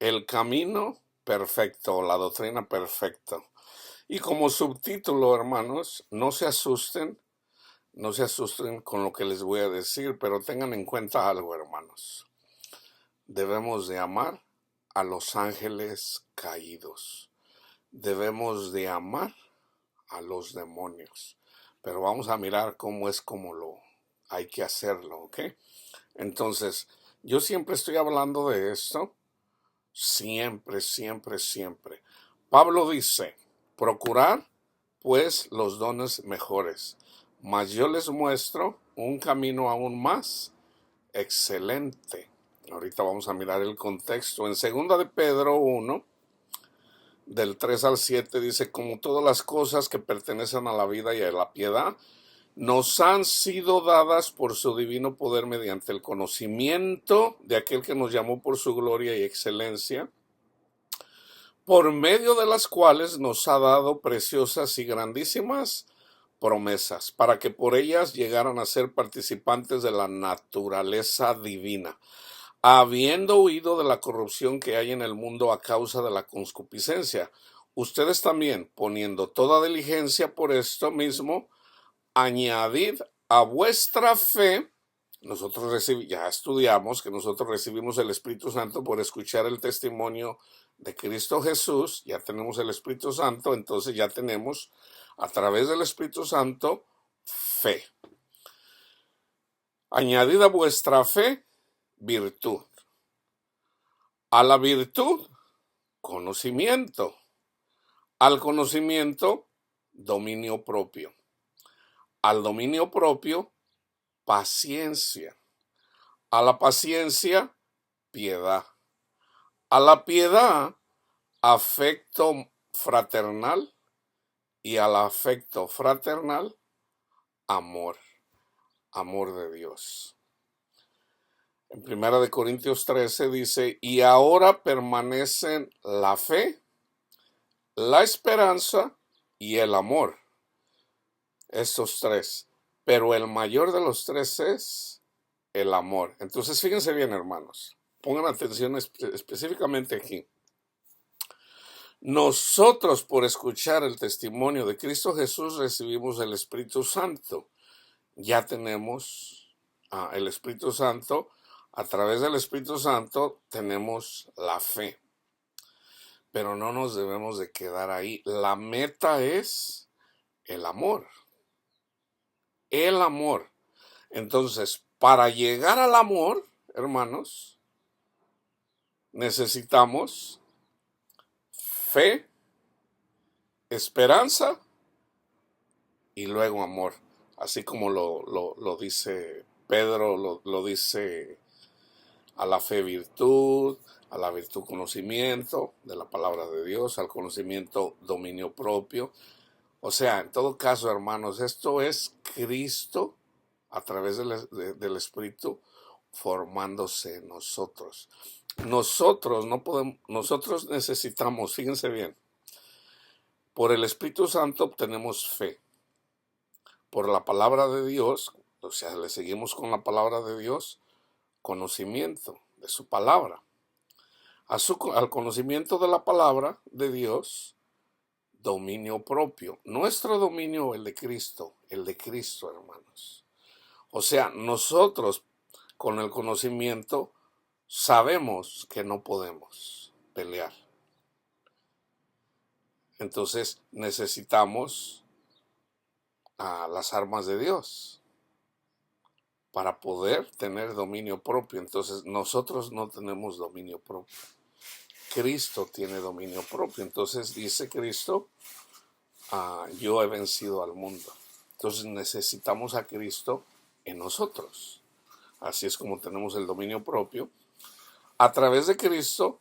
El camino perfecto, la doctrina perfecta. Y como subtítulo, hermanos, no se asusten con lo que les voy a decir, pero tengan en cuenta algo, hermanos. Debemos de amar a los ángeles caídos. Debemos de amar a los demonios. Pero vamos a mirar cómo es como lo hay que hacerlo, ¿ok? Entonces, yo siempre estoy hablando de esto. Siempre, siempre, siempre. Pablo dice, procurar pues los dones mejores, mas yo les muestro un camino aún más excelente. Ahorita vamos a mirar el contexto. En segunda de Pedro 1, del 3 al 7, dice, como todas las cosas que pertenecen a la vida y a la piedad, nos han sido dadas por su divino poder mediante el conocimiento de aquel que nos llamó por su gloria y excelencia, por medio de las cuales nos ha dado preciosas y grandísimas promesas, para que por ellas llegaran a ser participantes de la naturaleza divina, habiendo huido de la corrupción que hay en el mundo a causa de la concupiscencia. Ustedes también, poniendo toda diligencia por esto mismo, añadid a vuestra fe. Ya estudiamos que nosotros recibimos el Espíritu Santo por escuchar el testimonio de Cristo Jesús. Ya tenemos el Espíritu Santo, entonces ya tenemos a través del Espíritu Santo fe. Añadid a vuestra fe virtud, a la virtud conocimiento, al conocimiento dominio propio, al dominio propio paciencia, a la paciencia piedad, a la piedad afecto fraternal y al afecto fraternal amor, amor de Dios. En 1 Corintios 13 dice, y ahora permanecen la fe, la esperanza y el amor. Estos tres. Pero el mayor de los tres es el amor. Entonces fíjense bien, hermanos. Pongan atención específicamente aquí. Nosotros, por escuchar el testimonio de Cristo Jesús, recibimos el Espíritu Santo. Ya tenemos el Espíritu Santo. A través del Espíritu Santo tenemos la fe. Pero no nos debemos de quedar ahí. La meta es el amor. El amor. Entonces, para llegar al amor, hermanos, necesitamos fe, esperanza y luego amor. Así como lo dice Pedro, lo dice a la fe virtud, a la virtud conocimiento de la palabra de Dios, al conocimiento dominio propio. O sea, en todo caso, hermanos, esto es Cristo a través del Espíritu formándose en nosotros. Nosotros necesitamos, fíjense bien, por el Espíritu Santo obtenemos fe. Por la palabra de Dios, o sea, le seguimos con la palabra de Dios, conocimiento de su palabra. Al conocimiento de la palabra de Dios, dominio propio. Nuestro dominio, el de Cristo, hermanos. O sea, nosotros con el conocimiento sabemos que no podemos pelear. Entonces necesitamos las armas de Dios para poder tener dominio propio. Entonces nosotros no tenemos dominio propio. Cristo tiene dominio propio. Entonces dice Cristo, yo he vencido al mundo. Entonces necesitamos a Cristo en nosotros. Así es como tenemos el dominio propio. A través de Cristo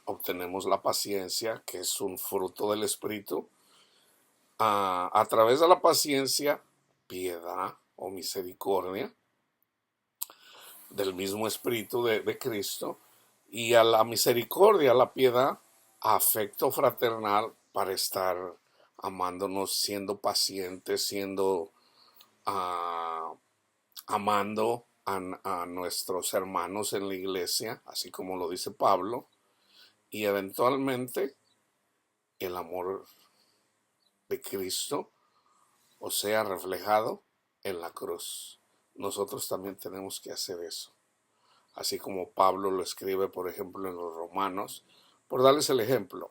obtenemos la paciencia, que es un fruto del Espíritu. A través de la paciencia, piedad o misericordia del mismo Espíritu de Cristo. Y a la misericordia, a la piedad, afecto fraternal para estar amándonos, siendo pacientes, amando a nuestros hermanos en la iglesia, así como lo dice Pablo, y eventualmente el amor de Cristo, o sea, reflejado en la cruz. Nosotros también tenemos que hacer eso. Así como Pablo lo escribe, por ejemplo, en los Romanos, por darles el ejemplo.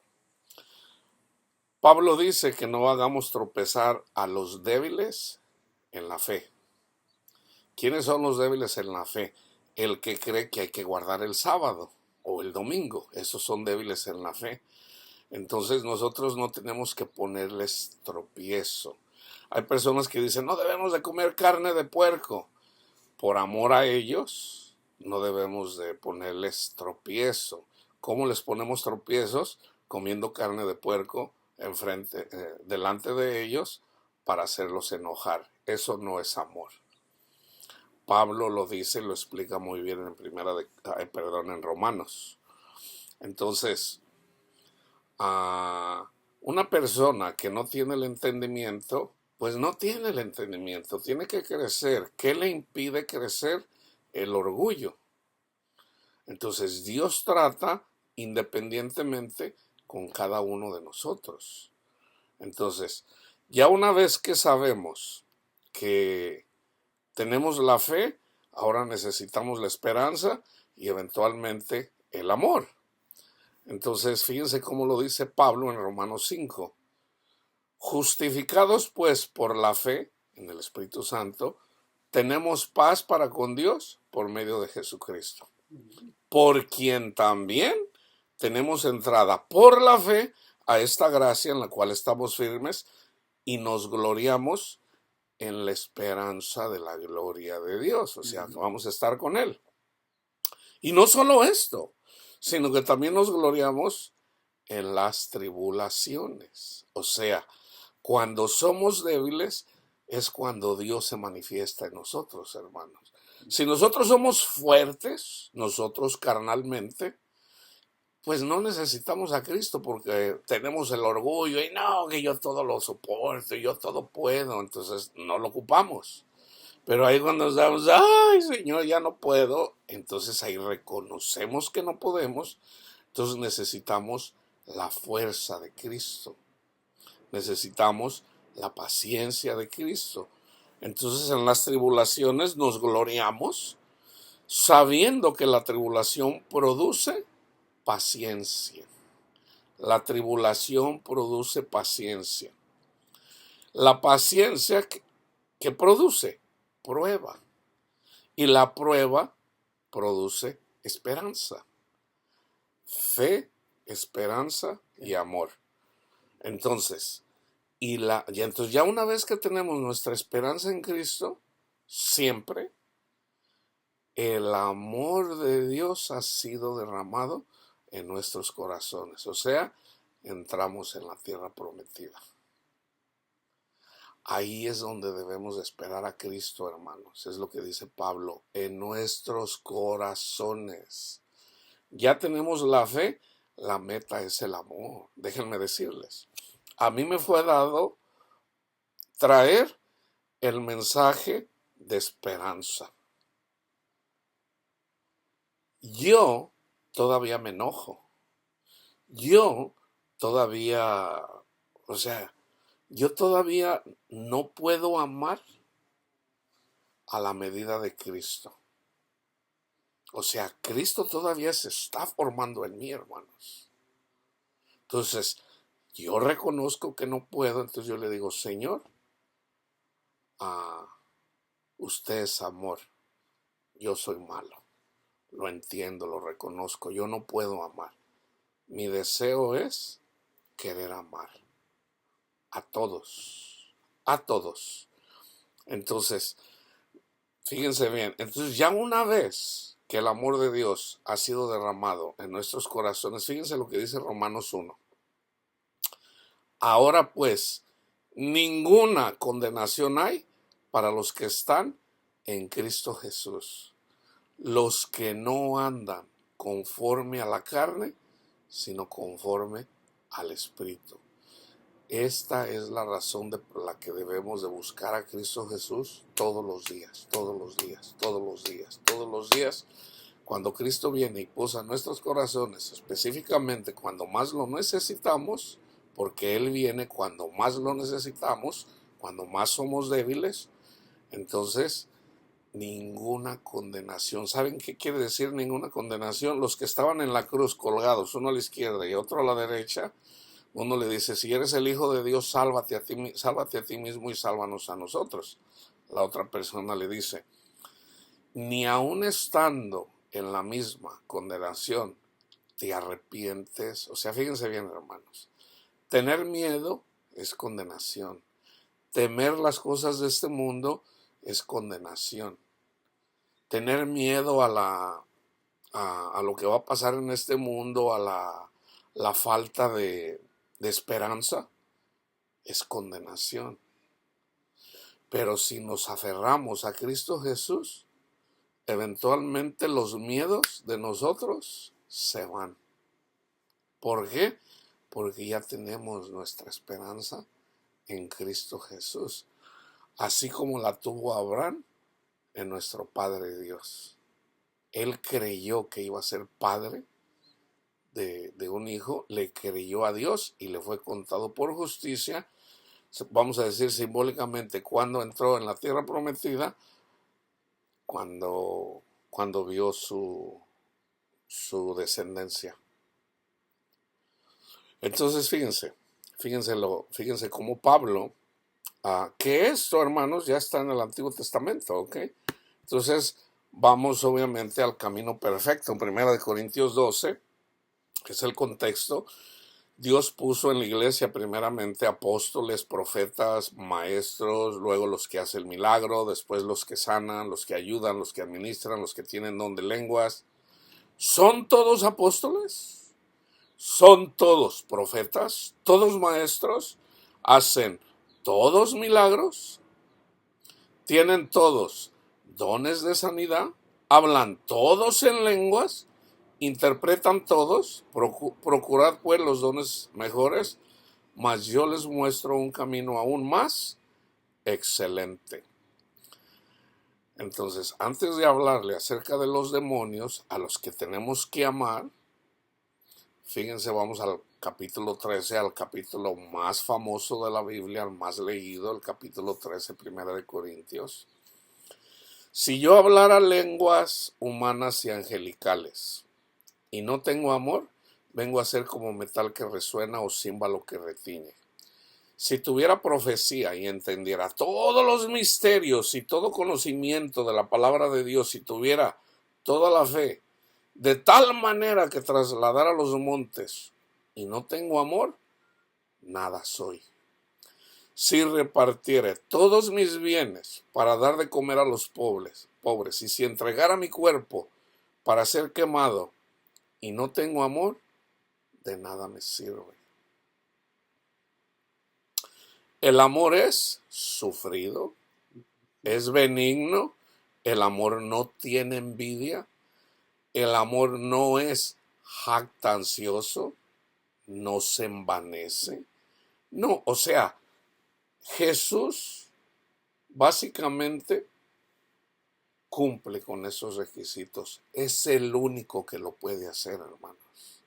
Pablo dice que no hagamos tropezar a los débiles en la fe. ¿Quiénes son los débiles en la fe? El que cree que hay que guardar el sábado o el domingo. Esos son débiles en la fe. Entonces nosotros no tenemos que ponerles tropiezo. Hay personas que dicen, no debemos de comer carne de puerco. Por amor a ellos, no debemos de ponerles tropiezo. ¿Cómo les ponemos tropiezos? Comiendo carne de puerco delante de ellos para hacerlos enojar. Eso no es amor. Pablo lo dice y lo explica muy bien en Romanos. Entonces, una persona que no tiene el entendimiento, pues no tiene el entendimiento, tiene que crecer. ¿Qué le impide crecer? El orgullo. Entonces Dios trata independientemente con cada uno de nosotros. Entonces, ya una vez que sabemos que tenemos la fe, ahora necesitamos la esperanza y eventualmente el amor. Entonces, fíjense cómo lo dice Pablo en Romanos 5. Justificados pues por la fe en el Espíritu Santo, tenemos paz para con Dios por medio de Jesucristo, por quien también tenemos entrada por la fe a esta gracia en la cual estamos firmes y nos gloriamos en la esperanza de la gloria de Dios, o sea, que vamos a estar con Él. Y no solo esto, sino que también nos gloriamos en las tribulaciones, o sea, cuando somos débiles es cuando Dios se manifiesta en nosotros, hermanos. Si nosotros somos fuertes, nosotros carnalmente, pues no necesitamos a Cristo porque tenemos el orgullo y no, que yo todo lo soporto, yo todo puedo, entonces no lo ocupamos. Pero ahí cuando nos damos, ay Señor, ya no puedo, entonces ahí reconocemos que no podemos, entonces necesitamos la fuerza de Cristo, necesitamos la paciencia de Cristo. Entonces en las tribulaciones nos gloriamos sabiendo que la tribulación produce paciencia. La tribulación produce paciencia. La paciencia que produce prueba. Y la prueba produce esperanza. Fe, esperanza y amor. Entonces, entonces ya una vez que tenemos nuestra esperanza en Cristo, siempre el amor de Dios ha sido derramado en nuestros corazones. O sea, entramos en la tierra prometida. Ahí es donde debemos esperar a Cristo, hermanos. Es lo que dice Pablo, en nuestros corazones. Ya tenemos la fe, la meta es el amor. Déjenme decirles, a mí me fue dado traer el mensaje de esperanza. Yo todavía me enojo. Yo todavía, yo todavía no puedo amar a la medida de Cristo. O sea, Cristo todavía se está formando en mí, hermanos. Entonces, yo reconozco que no puedo, entonces yo le digo, Señor, usted es amor, yo soy malo. Lo entiendo, lo reconozco, yo no puedo amar. Mi deseo es querer amar a todos, a todos. Entonces, fíjense bien, entonces ya una vez que el amor de Dios ha sido derramado en nuestros corazones, fíjense lo que dice Romanos 1. Ahora pues, ninguna condenación hay para los que están en Cristo Jesús, los que no andan conforme a la carne, sino conforme al Espíritu. Esta es la razón por la que debemos de buscar a Cristo Jesús todos los días, todos los días, todos los días, todos los días, Cuando Cristo viene y posa en nuestros corazones, específicamente cuando más lo necesitamos, porque Él viene cuando más lo necesitamos, cuando más somos débiles, entonces ninguna condenación. ¿Saben qué quiere decir ninguna condenación? Los que estaban en la cruz colgados, uno a la izquierda y otro a la derecha, uno le dice, si eres el Hijo de Dios, sálvate a ti mismo y sálvanos a nosotros. La otra persona le dice, ni aun estando en la misma condenación, te arrepientes. O sea, fíjense bien, hermanos. Tener miedo es condenación. Temer las cosas de este mundo es condenación. Tener miedo a lo que va a pasar en este mundo, a la falta de esperanza, es condenación. Pero si nos aferramos a Cristo Jesús, eventualmente los miedos de nosotros se van. ¿Por qué? Porque ya tenemos nuestra esperanza en Cristo Jesús, así como la tuvo Abraham en nuestro Padre Dios. Él creyó que iba a ser padre de un hijo, le creyó a Dios y le fue contado por justicia, vamos a decir simbólicamente, cuando entró en la tierra prometida, cuando vio su descendencia. Entonces fíjense cómo Pablo, que esto, hermanos, ya está en el Antiguo Testamento, ¿ok? Entonces vamos obviamente al camino perfecto. En 1 Corintios 12, que es el contexto, Dios puso en la iglesia primeramente apóstoles, profetas, maestros, luego los que hacen el milagro, después los que sanan, los que ayudan, los que administran, los que tienen don de lenguas. ¿Son todos apóstoles? ¿Son todos profetas? ¿Todos maestros? ¿Hacen todos milagros? ¿Tienen todos dones de sanidad? ¿Hablan todos en lenguas? ¿Interpretan todos? Procurad pues los dones mejores, mas yo les muestro un camino aún más excelente. Entonces, antes de hablarle acerca de los demonios a los que tenemos que amar, fíjense, vamos al capítulo 13, al capítulo más famoso de la Biblia, al más leído, el capítulo 13, 1 Corintios. Si yo hablara lenguas humanas y angelicales y no tengo amor, vengo a ser como metal que resuena o címbalo que retiñe. Si tuviera profecía y entendiera todos los misterios y todo conocimiento de la palabra de Dios, si tuviera toda la fe, de tal manera que trasladara los montes y no tengo amor, nada soy. Si repartiere todos mis bienes para dar de comer a los pobres, y si entregara mi cuerpo para ser quemado y no tengo amor, de nada me sirve. El amor es sufrido, es benigno, el amor no tiene envidia, el amor no es jactancioso, no se envanece. No, o sea, Jesús básicamente cumple con esos requisitos. Es el único que lo puede hacer, hermanos.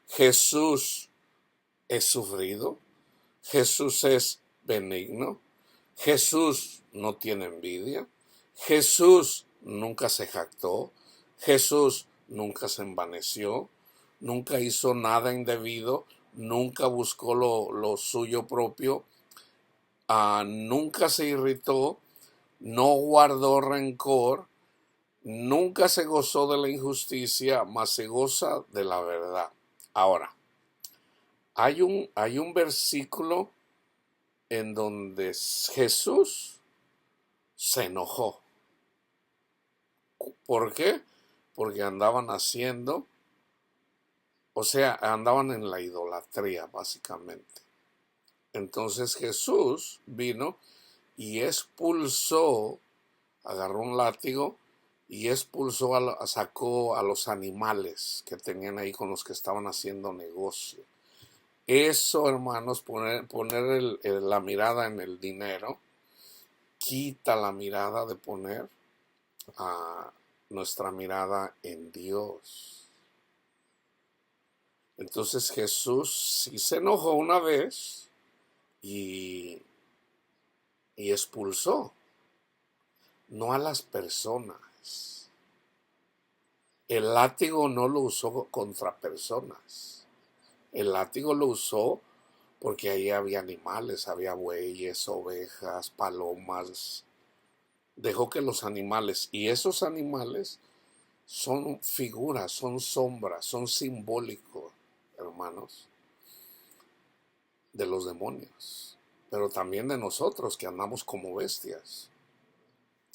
Jesús es sufrido, Jesús es benigno, Jesús no tiene envidia, Jesús nunca se jactó, Jesús nunca se envaneció, nunca hizo nada indebido, nunca buscó lo suyo propio, nunca se irritó, no guardó rencor, nunca se gozó de la injusticia, mas se goza de la verdad. Ahora, hay un versículo en donde Jesús se enojó. ¿Por qué? Porque andaban andaban en la idolatría, básicamente. Entonces Jesús vino y agarró un látigo y sacó a los animales que tenían ahí con los que estaban haciendo negocio. Eso, hermanos, poner la mirada en el dinero, quita la mirada de poner nuestra mirada en Dios. Entonces Jesús sí se enojó una vez y expulsó, no a las personas. El látigo no lo usó contra personas. El látigo lo usó porque ahí había animales, había bueyes, ovejas, palomas. Dejó que los animales, y esos animales son figuras, son sombras, son simbólicos, hermanos, de los demonios, pero también de nosotros que andamos como bestias.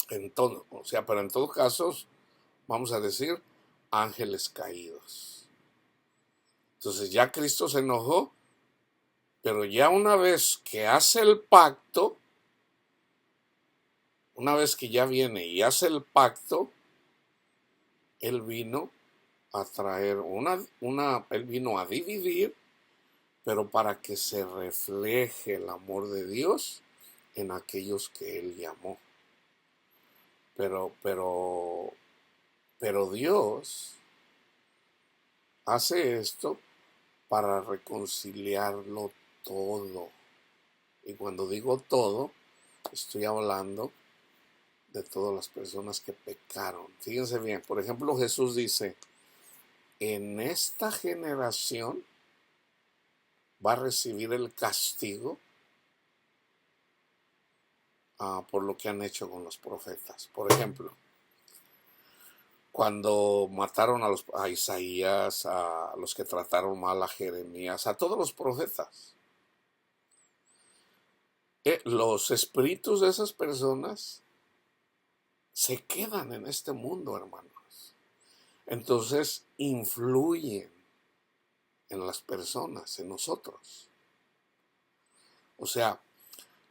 Pero en todo caso, vamos a decir ángeles caídos. Entonces ya Cristo se enojó, pero ya una vez que hace el pacto, una vez que ya viene y hace el pacto, Él vino a traer Él vino a dividir, pero para que se refleje el amor de Dios en aquellos que Él llamó. Pero Dios hace esto para reconciliarlo todo. Y cuando digo todo, estoy hablando de todas las personas que pecaron. Fíjense bien, por ejemplo, Jesús dice, en esta generación va a recibir el castigo por lo que han hecho con los profetas. Por ejemplo, cuando mataron a Isaías, a los que trataron mal a Jeremías, a todos los profetas, los espíritus de esas personas se quedan en este mundo, hermanos. Entonces influyen en las personas, en nosotros. O sea,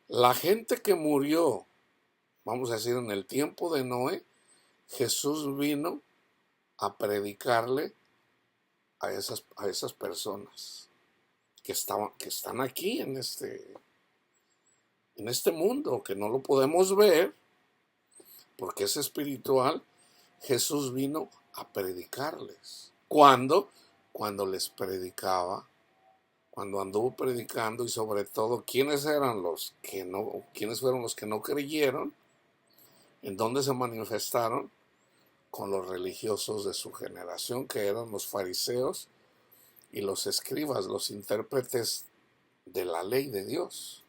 la gente que murió, vamos a decir, en el tiempo de Noé, Jesús vino a predicarle a esas personas que están aquí en este mundo, que no lo podemos ver porque es espiritual. Jesús vino a predicarles. ¿Cuándo? Cuando les predicaba, cuando anduvo predicando, y sobre todo, ¿quiénes fueron los que no creyeron? ¿En dónde se manifestaron? Con los religiosos de su generación, que eran los fariseos y los escribas, los intérpretes de la ley de Dios,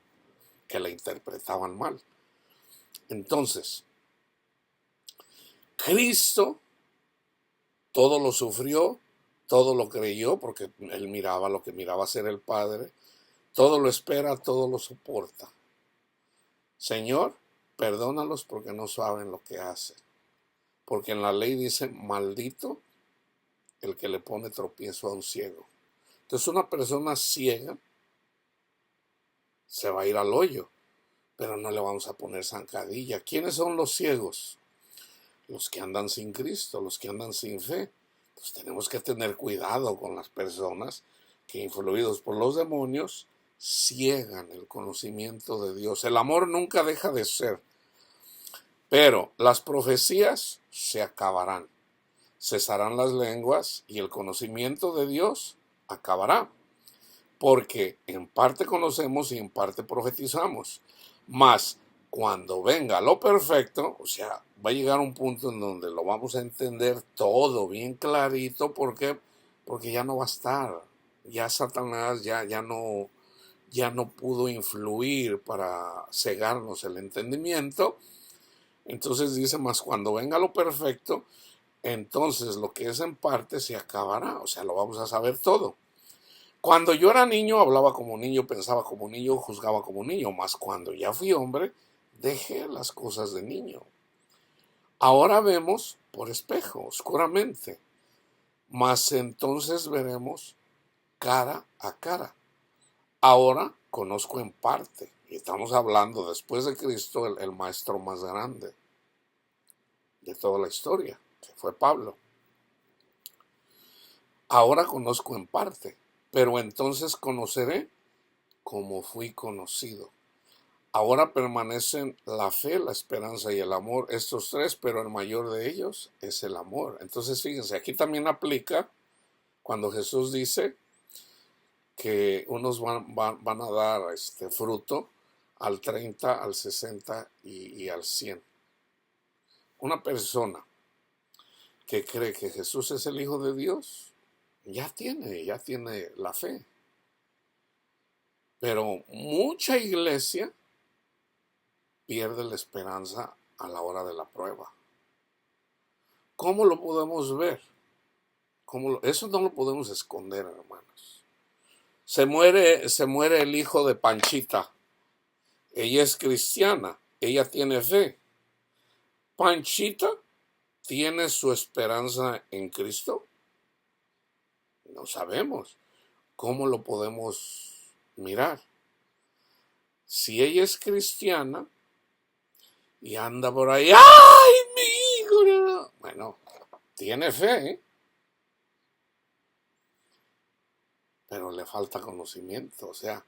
que la interpretaban mal. Entonces, Cristo todo lo sufrió, todo lo creyó, porque Él miraba lo que miraba ser el Padre, todo lo espera, todo lo soporta. Señor, perdónalos porque no saben lo que hacen. Porque en la ley dice, maldito el que le pone tropiezo a un ciego. Entonces una persona ciega se va a ir al hoyo, pero no le vamos a poner zancadilla. ¿Quiénes son los ciegos? Los que andan sin Cristo, los que andan sin fe. Pues tenemos que tener cuidado con las personas que, influidos por los demonios, ciegan el conocimiento de Dios. El amor nunca deja de ser, pero las profecías se acabarán. Cesarán las lenguas y el conocimiento de Dios acabará. Porque en parte conocemos y en parte profetizamos. Mas cuando venga lo perfecto, o sea, va a llegar un punto en donde lo vamos a entender todo bien clarito. ¿Por qué? Porque ya no va a estar. Ya Satanás ya no pudo influir para cegarnos el entendimiento. Entonces dice, mas cuando venga lo perfecto, entonces lo que es en parte se acabará. O sea, lo vamos a saber todo. Cuando yo era niño, hablaba como niño, pensaba como niño, juzgaba como niño, mas cuando ya fui hombre, dejé las cosas de niño. Ahora vemos por espejo, oscuramente, mas entonces veremos cara a cara. Ahora conozco en parte, y estamos hablando después de Cristo, el maestro más grande de toda la historia, que fue Pablo. Ahora conozco en parte, pero entonces conoceré como fui conocido. Ahora permanecen la fe, la esperanza y el amor, estos tres, pero el mayor de ellos es el amor. Entonces fíjense, aquí también aplica cuando Jesús dice que unos van a dar fruto al 30, al 60 y al 100. Una persona que cree que Jesús es el Hijo de Dios, ya tiene la fe. Pero mucha iglesia pierde la esperanza a la hora de la prueba. ¿Cómo lo podemos ver? Eso no lo podemos esconder, hermanos. Se muere el hijo de Panchita. Ella es cristiana, ella tiene fe. Panchita tiene su esperanza en Cristo. No sabemos. ¿Cómo lo podemos mirar? Si ella es cristiana y anda por ahí, ¡ay, mi hijo! No! Bueno, tiene fe, ¿eh? Pero le falta conocimiento. O sea,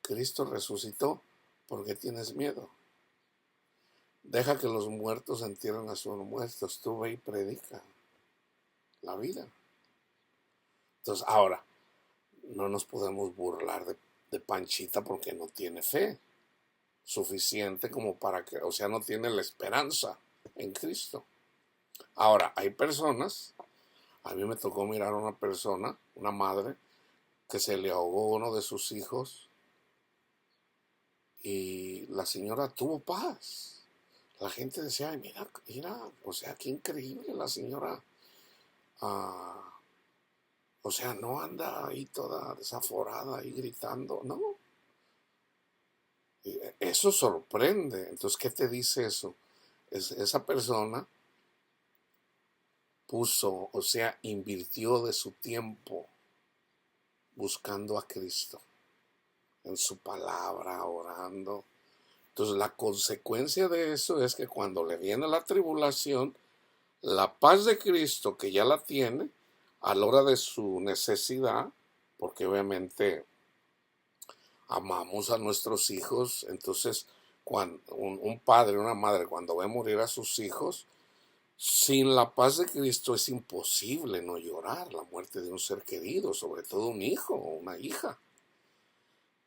Cristo resucitó. ¿Por qué tienes miedo? Deja que los muertos entierren a sus muertos. Tú ve y predica la vida. Entonces, ahora, no nos podemos burlar de Panchita porque no tiene fe suficiente como para que, o sea, no tiene la esperanza en Cristo. Ahora, hay personas, a mí me tocó mirar a una persona, una madre, que se le ahogó uno de sus hijos y la señora tuvo paz. La gente decía, ay, mira, o sea, qué increíble la señora. O sea, no anda ahí toda desaforada y gritando, no. Eso sorprende. Entonces, ¿qué te dice eso? Esa persona puso, o sea, invirtió de su tiempo buscando a Cristo, en su palabra, orando. Entonces, la consecuencia de eso es que cuando le viene la tribulación, la paz de Cristo, que ya la tiene, a la hora de su necesidad, porque obviamente amamos a nuestros hijos, entonces cuando un padre, una madre, cuando ve morir a sus hijos, sin la paz de Cristo es imposible no llorar la muerte de un ser querido, sobre todo un hijo o una hija.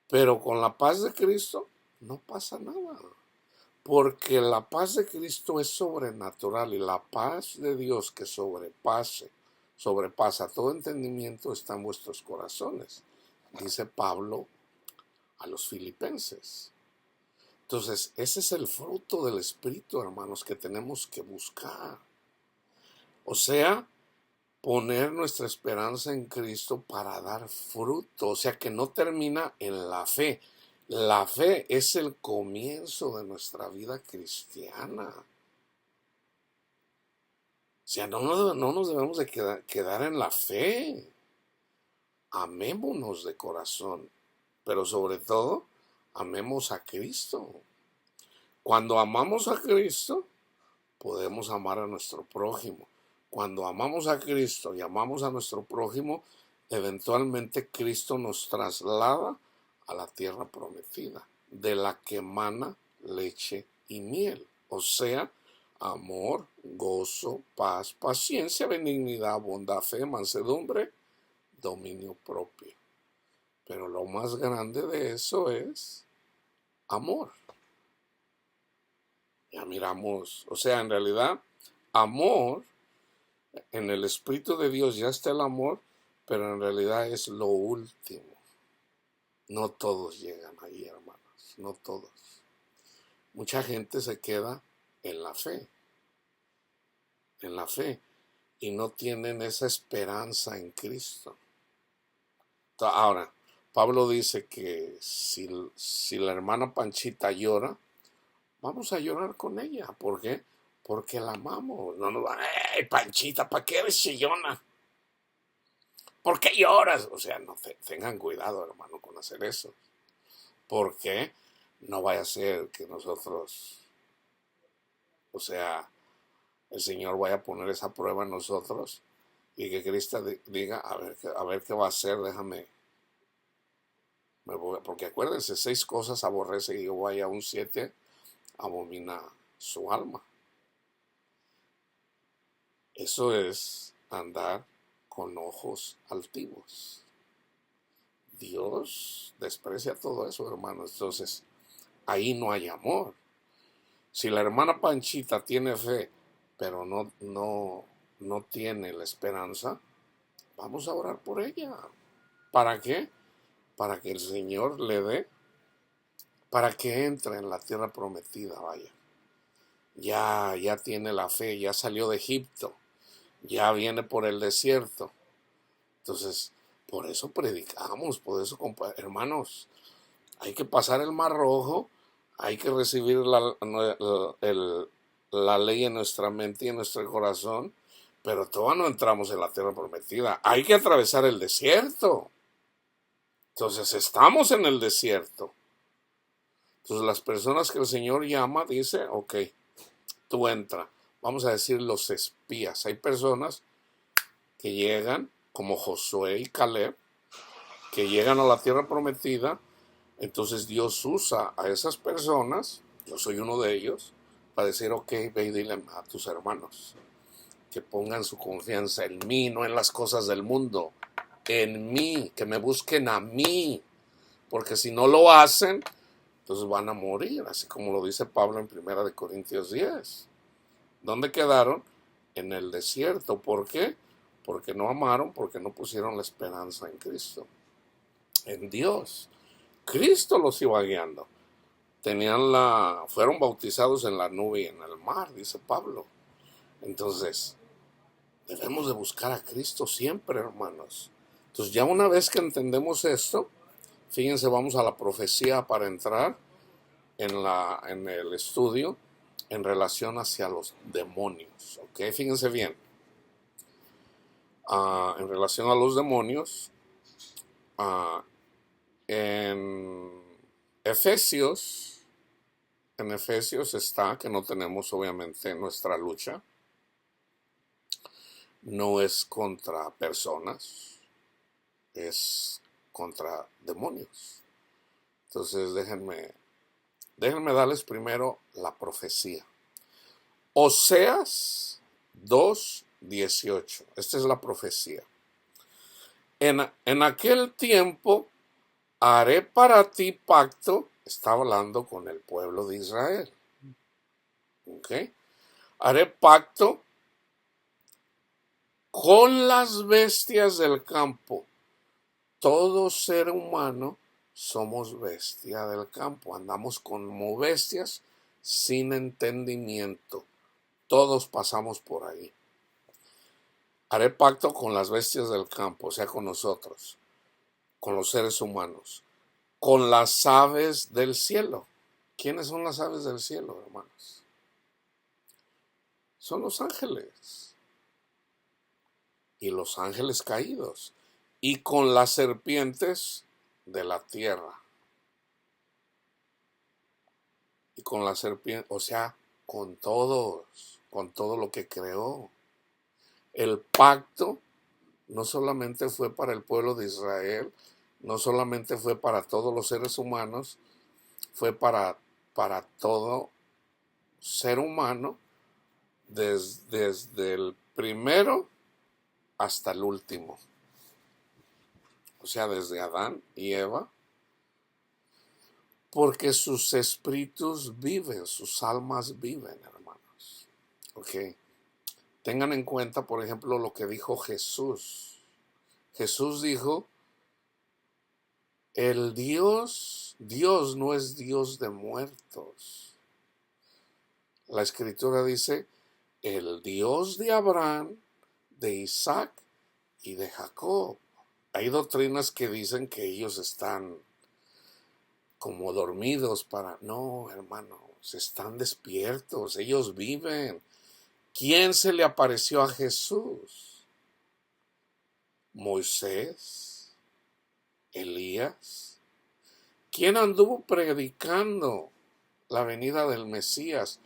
Pero con la paz de Cristo no pasa nada, porque la paz de Cristo es sobrenatural y la paz de Dios que sobrepasa todo entendimiento está en vuestros corazones, dice Pablo a los filipenses. Entonces, ese es el fruto del Espíritu, hermanos, que tenemos que buscar. O sea, poner nuestra esperanza en Cristo para dar fruto. O sea, que no termina en la fe. La fe es el comienzo de nuestra vida cristiana. O sea, no nos debemos de quedar en la fe. Amémonos de corazón, pero sobre todo, amemos a Cristo. Cuando amamos a Cristo, podemos amar a nuestro prójimo. Cuando amamos a Cristo y amamos a nuestro prójimo, eventualmente Cristo nos traslada a la tierra prometida, de la que emana leche y miel. O sea, amor, gozo, paz, paciencia, benignidad, bondad, fe, mansedumbre, dominio propio. Pero lo más grande de eso es amor. Ya miramos, o sea, en realidad, amor, en el Espíritu de Dios ya está el amor, pero en realidad es lo último. No todos llegan ahí, hermanos, no todos. Mucha gente se queda en la fe, y no tienen esa esperanza en Cristo. Ahora, Pablo dice que si la hermana Panchita llora, vamos a llorar con ella. ¿Por qué? Porque la amamos. No nos va, ¡ey, Panchita, ¿para qué eres chillona? ¿Por qué lloras? O sea, no tengan cuidado, hermano, con hacer eso. Porque no vaya a ser que nosotros, o sea, el Señor vaya a poner esa prueba en nosotros y que Cristo diga, a ver qué va a hacer, déjame, Porque acuérdense, 6 cosas aborrece Jehová y aún 7 abomina su alma. Eso es andar con ojos altivos. Dios desprecia todo eso, hermanos. Entonces, ahí no hay amor. Si la hermana Panchita tiene fe, pero no tiene la esperanza, vamos a orar por ella. ¿Para qué? Para que el Señor le dé, para que entre en la tierra prometida, vaya. Ya tiene la fe, ya salió de Egipto, ya viene por el desierto. Entonces, por eso predicamos, por eso, hermanos, hay que pasar el Mar Rojo, hay que recibir la ley en nuestra mente y en nuestro corazón, pero todavía no entramos en la tierra prometida. Hay que atravesar el desierto. Entonces, estamos en el desierto. Entonces, las personas que el Señor llama, dice, ok, tú entra. Vamos a decir los espías. Hay personas que llegan, como Josué y Caleb, que llegan a la tierra prometida. Entonces Dios usa a esas personas, yo soy uno de ellos, para decir, ok, ve y dile a tus hermanos que pongan su confianza en mí, no en las cosas del mundo, en mí, que me busquen a mí, porque si no lo hacen, entonces van a morir, así como lo dice Pablo en 1 Corintios 10. ¿Dónde quedaron? En el desierto. ¿Por qué? Porque no amaron, porque no pusieron la esperanza en Cristo, en Dios. Cristo los iba guiando. Fueron bautizados en la nube y en el mar, dice Pablo. Entonces, debemos de buscar a Cristo siempre, hermanos. Entonces, ya una vez que entendemos esto, fíjense, vamos a la profecía para entrar en el estudio en relación hacia los demonios. ¿Ok? Fíjense bien. En relación a los demonios, en Efesios está que no tenemos obviamente nuestra lucha. No es contra personas, es contra demonios. Entonces déjenme darles primero la profecía. Oseas 2:18. Esta es la profecía. En aquel tiempo haré para ti pacto. Está hablando con el pueblo de Israel. ¿Ok? Haré pacto con las bestias del campo. Todo ser humano somos bestia del campo. Andamos como bestias sin entendimiento. Todos pasamos por ahí. Haré pacto con las bestias del campo, o sea, con nosotros, con los seres humanos, con las aves del cielo. ¿Quiénes son las aves del cielo, hermanos? Son los ángeles. Y los ángeles caídos. Y con las serpientes de la tierra. Y con las serpientes, o sea, con todos, con todo lo que creó. El pacto no solamente fue para el pueblo de Israel, no solamente fue para todos los seres humanos, fue para todo ser humano, desde el primero hasta el último. O sea, desde Adán y Eva, porque sus espíritus viven, sus almas viven, hermanos. Ok. Tengan en cuenta, por ejemplo, lo que dijo Jesús. Jesús dijo, Dios no es Dios de muertos. La Escritura dice, el Dios de Abraham, de Isaac y de Jacob. Hay doctrinas que dicen que ellos están como dormidos No, hermanos, están despiertos, ellos viven. ¿Quién se le apareció a Jesús? Moisés, Elías. ¿Quién anduvo predicando la venida del Mesías?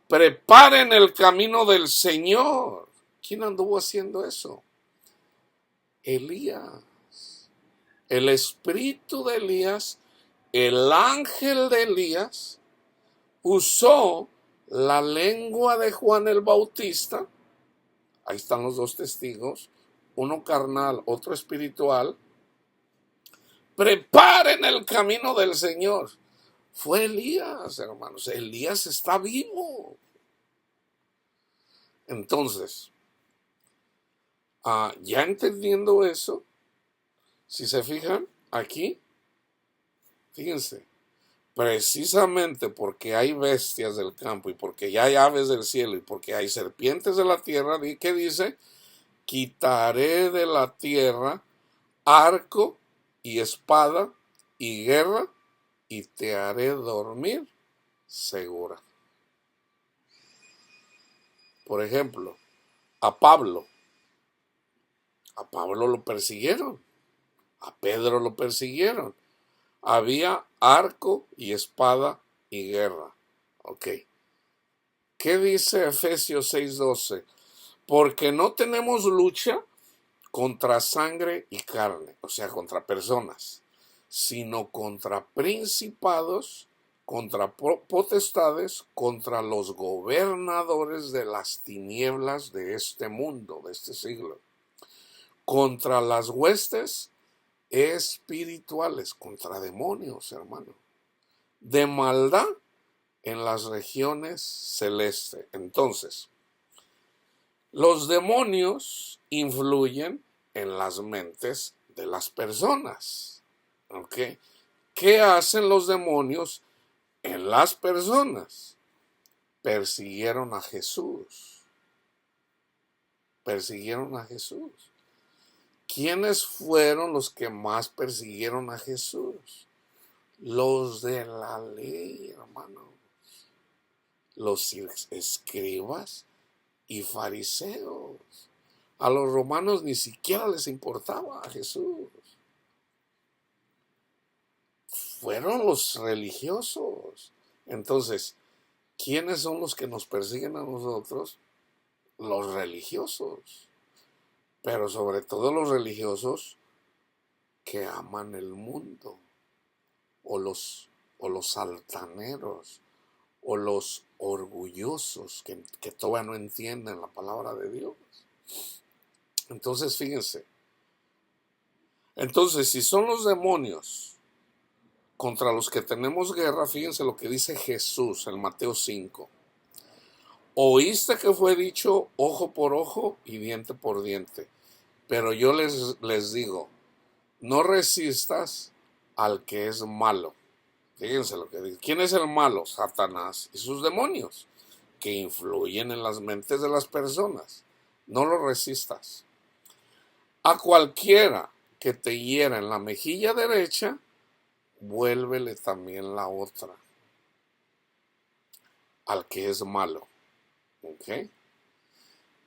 Preparen el camino del Señor. ¿Quién anduvo haciendo eso? Elías. el espíritu de Elías, el ángel de Elías, usó la lengua de Juan el Bautista. Ahí están los dos testigos, uno carnal, otro espiritual. Preparen el camino del Señor. Fue Elías, hermanos. Elías está vivo. Entonces, ya entendiendo eso, si se fijan aquí, fíjense, precisamente porque hay bestias del campo y porque ya hay aves del cielo y porque hay serpientes de la tierra, ¿qué dice? Quitaré de la tierra arco y espada y guerra y te haré dormir segura. Por ejemplo, a Pablo lo persiguieron, a Pedro lo persiguieron. Había arco y espada y guerra. Ok. ¿Qué dice Efesios 6:12? Porque no tenemos lucha contra sangre y carne, o sea, contra personas, sino contra principados, contra potestades, contra los gobernadores de las tinieblas de este mundo, de este siglo, contra las huestes espirituales, contra demonios, hermano, de maldad en las regiones celestes. Entonces, los demonios influyen en las mentes de las personas. ¿Ok? ¿Qué hacen los demonios en las personas? Persiguieron a Jesús. Persiguieron a Jesús. ¿Quiénes fueron los que más persiguieron a Jesús? Los de la ley, hermano. Los escribas y fariseos. A los romanos ni siquiera les importaba a Jesús. Fueron los religiosos. Entonces, ¿quiénes son los que nos persiguen a nosotros? Los religiosos. Pero sobre todo los religiosos que aman el mundo. O los altaneros. O los orgullosos que todavía no entienden la palabra de Dios. Entonces, fíjense. Entonces, si son los demonios contra los que tenemos guerra, fíjense lo que dice Jesús en Mateo 5. Oíste que fue dicho ojo por ojo y diente por diente. Pero yo les digo, no resistas al que es malo. Fíjense lo que dice. ¿Quién es el malo? Satanás y sus demonios, que influyen en las mentes de las personas. No lo resistas. A cualquiera que te hiera en la mejilla derecha, vuélvele también la otra. Al que es malo. ¿Ok?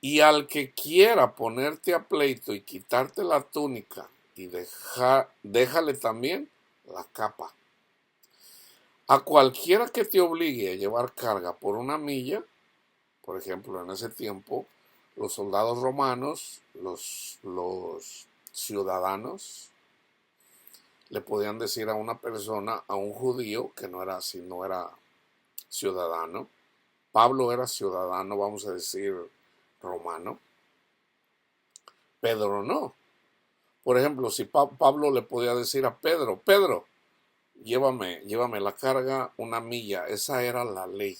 Y al que quiera ponerte a pleito y quitarte la túnica y déjale también la capa. A cualquiera que te obligue a llevar carga por una milla, por ejemplo, en ese tiempo, los soldados romanos, los ciudadanos, le podían decir a una persona, a un judío, que no era así, no era ciudadano. Pablo era ciudadano, vamos a decir, romano. Pedro no. Por ejemplo, si Pablo le podía decir a Pedro, Pedro, llévame la carga una milla. Esa era la ley.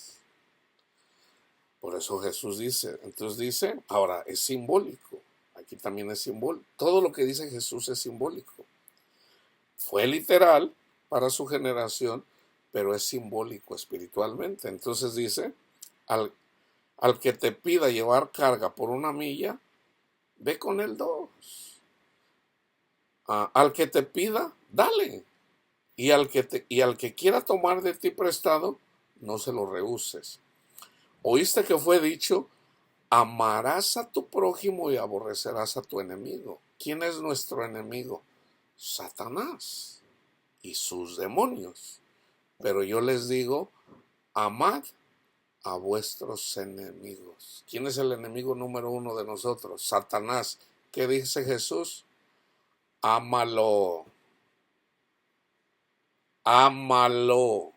Por eso Jesús dice, entonces dice, ahora es simbólico. Aquí también es simbólico. Todo lo que dice Jesús es simbólico. Fue literal para su generación, pero es simbólico espiritualmente. Entonces dice, al que te pida llevar carga por una milla, ve con él 2. Al que te pida, dale. Y al que quiera tomar de ti prestado, no se lo rehuses. Oíste que fue dicho, amarás a tu prójimo y aborrecerás a tu enemigo. ¿Quién es nuestro enemigo? Satanás y sus demonios. Pero yo les digo, amad a vuestros enemigos. ¿Quién es el enemigo número 1 de nosotros? Satanás. ¿Qué dice Jesús? Ámalo. Ámalo.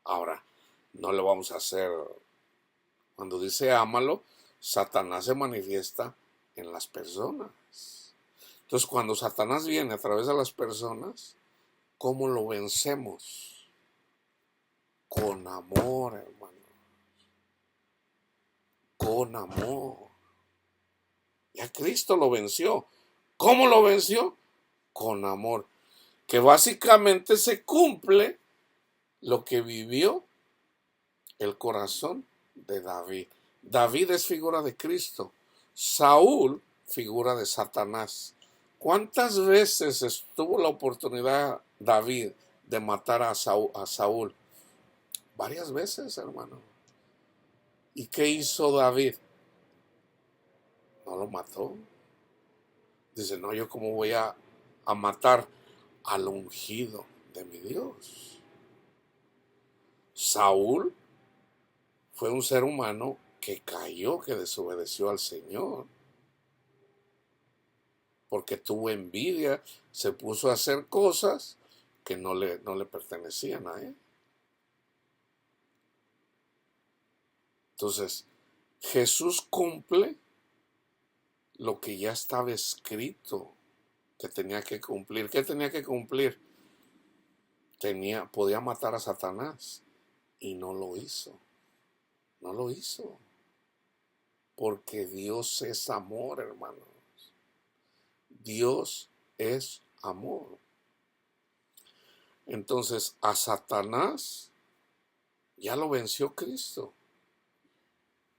Ahora, no le vamos a hacer, cuando dice ámalo, Satanás se manifiesta en las personas. Entonces, cuando Satanás viene a través de las personas, ¿cómo lo vencemos? Con amor, hermano. Con amor. Ya Cristo lo venció. ¿Cómo lo venció? Con amor. Que básicamente se cumple lo que vivió el corazón de David. David es figura de Cristo. Saúl, figura de Satanás. ¿Cuántas veces tuvo la oportunidad David de matar a Saúl? Varias veces, hermano. ¿Y qué hizo David? No lo mató. Dice, no, yo cómo voy a matar al ungido de mi Dios. Saúl fue un ser humano que cayó, que desobedeció al Señor, porque tuvo envidia, se puso a hacer cosas que no le pertenecían a él. Entonces, Jesús cumple lo que ya estaba escrito que tenía que cumplir. ¿Qué tenía que cumplir? Podía matar a Satanás y no lo hizo. No lo hizo. Porque Dios es amor, hermanos. Dios es amor. Entonces, a Satanás ya lo venció Cristo.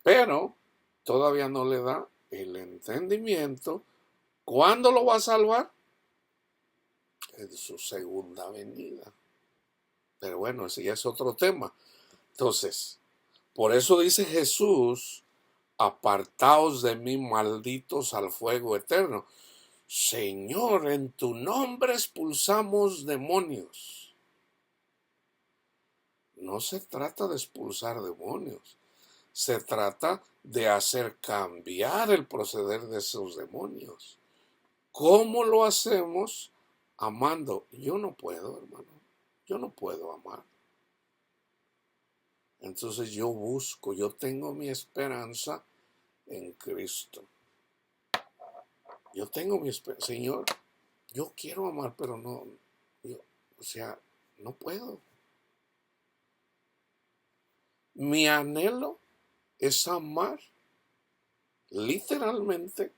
Pero todavía no le da el entendimiento. ¿Cuándo lo va a salvar? En su segunda venida. Pero bueno, ese ya es otro tema. Entonces, por eso dice Jesús, apartaos de mí, malditos, al fuego eterno. Señor, en tu nombre expulsamos demonios. No se trata de expulsar demonios. Se trata de hacer cambiar el proceder de esos demonios. ¿Cómo lo hacemos? Amando. Yo no puedo, hermano. Yo no puedo amar. Entonces yo tengo mi esperanza en Cristo. Yo tengo mi esperanza. Señor, yo quiero amar, pero no, no puedo. Mi anhelo es amar literalmente.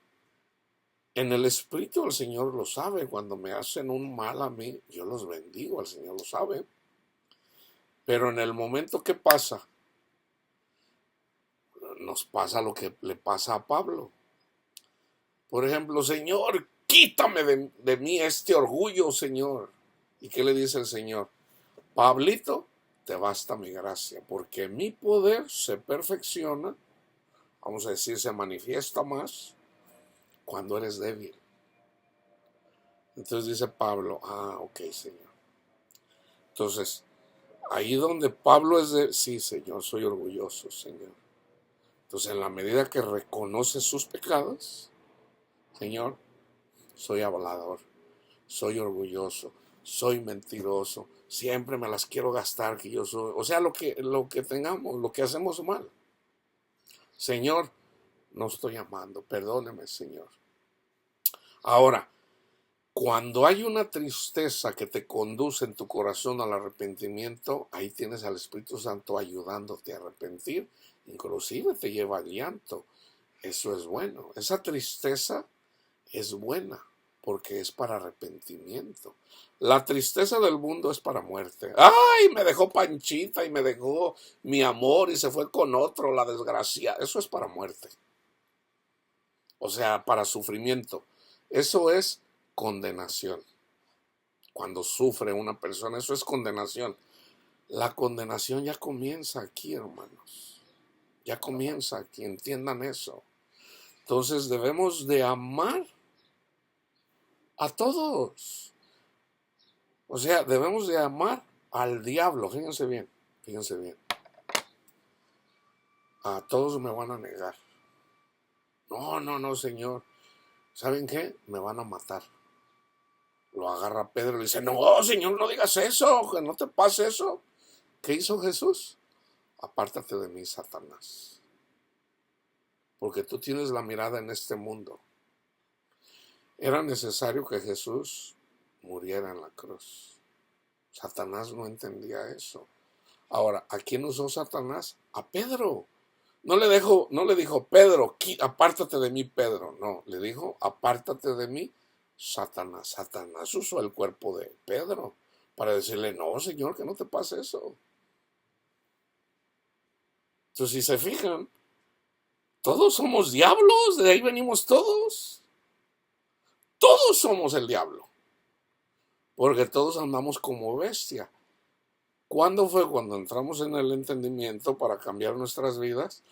En el Espíritu el Señor lo sabe. Cuando me hacen un mal a mí, yo los bendigo, el Señor lo sabe. Pero en el momento que pasa, nos pasa lo que le pasa a Pablo. Por ejemplo, Señor, quítame de mí este orgullo, Señor. ¿Y qué le dice el Señor? Pablito, te basta mi gracia, porque mi poder se perfecciona, vamos a decir, se manifiesta más cuando eres débil. Entonces dice Pablo, ok, Señor. Entonces, ahí donde Pablo es de, sí, Señor, soy orgulloso, Señor. Entonces, en la medida que reconoce sus pecados, Señor, soy hablador, soy orgulloso, soy mentiroso, siempre me las quiero gastar que yo soy, o sea, lo que tengamos, lo que hacemos mal. Señor, no estoy amando, perdóneme, Señor. Ahora, cuando hay una tristeza que te conduce en tu corazón al arrepentimiento, ahí tienes al Espíritu Santo ayudándote a arrepentir, inclusive te lleva al llanto. Eso es bueno. Esa tristeza es buena porque es para arrepentimiento. La tristeza del mundo es para muerte. ¡Ay! Me dejó Panchita y me dejó mi amor y se fue con otro, la desgracia. Eso es para muerte. O sea, para sufrimiento. Eso es condenación. Cuando sufre una persona, eso es condenación. La condenación ya comienza aquí, hermanos. Ya comienza aquí, entiendan eso. Entonces debemos de amar a todos. O sea, debemos de amar al diablo. Fíjense bien, fíjense bien. A todos me van a negar. No, no, no, Señor. ¿Saben qué? Me van a matar. lo agarra Pedro y le dice, no, Señor, no digas eso, que no te pase eso. ¿Qué hizo Jesús? Apártate de mí, Satanás, porque tú tienes la mirada en este mundo. Era necesario que Jesús muriera en la cruz. Satanás no entendía eso. Ahora, ¿a quién usó Satanás? A Pedro. No le dijo, Pedro, apártate de mí, Pedro. No, le dijo, apártate de mí, Satanás. Satanás usó el cuerpo de Pedro para decirle, no, Señor, que no te pase eso. Entonces, si se fijan, todos somos diablos, de ahí venimos todos. Todos somos el diablo, porque todos andamos como bestia. ¿Cuándo fue cuando entramos en el entendimiento para cambiar nuestras vidas?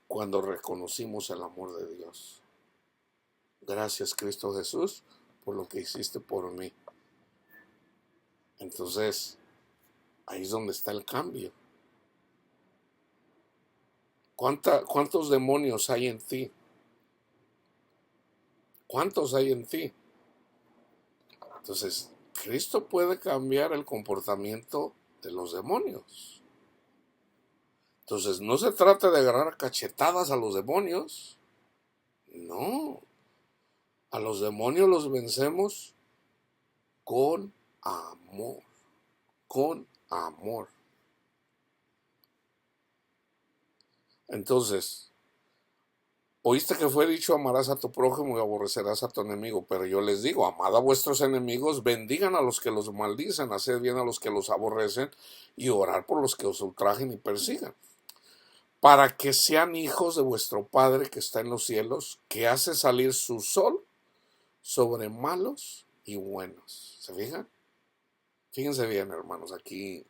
Cuando reconocimos el amor de Dios. Gracias, Cristo Jesús, por lo que hiciste por mí. Entonces, ahí es donde está el cambio. ¿Cuántos demonios hay en ti? ¿Cuántos hay en ti? Entonces, Cristo puede cambiar el comportamiento de los demonios. Entonces, no se trata de agarrar cachetadas a los demonios. No. A los demonios los vencemos con amor. Con amor. Entonces, oíste que fue dicho, amarás a tu prójimo y aborrecerás a tu enemigo. Pero yo les digo, amad a vuestros enemigos, bendigan a los que los maldicen, haced bien a los que los aborrecen y orar por los que os ultrajen y persigan. Para que sean hijos de vuestro Padre que está en los cielos, que hace salir su sol sobre malos y buenos. ¿Se fijan? Fíjense bien, hermanos, aquí,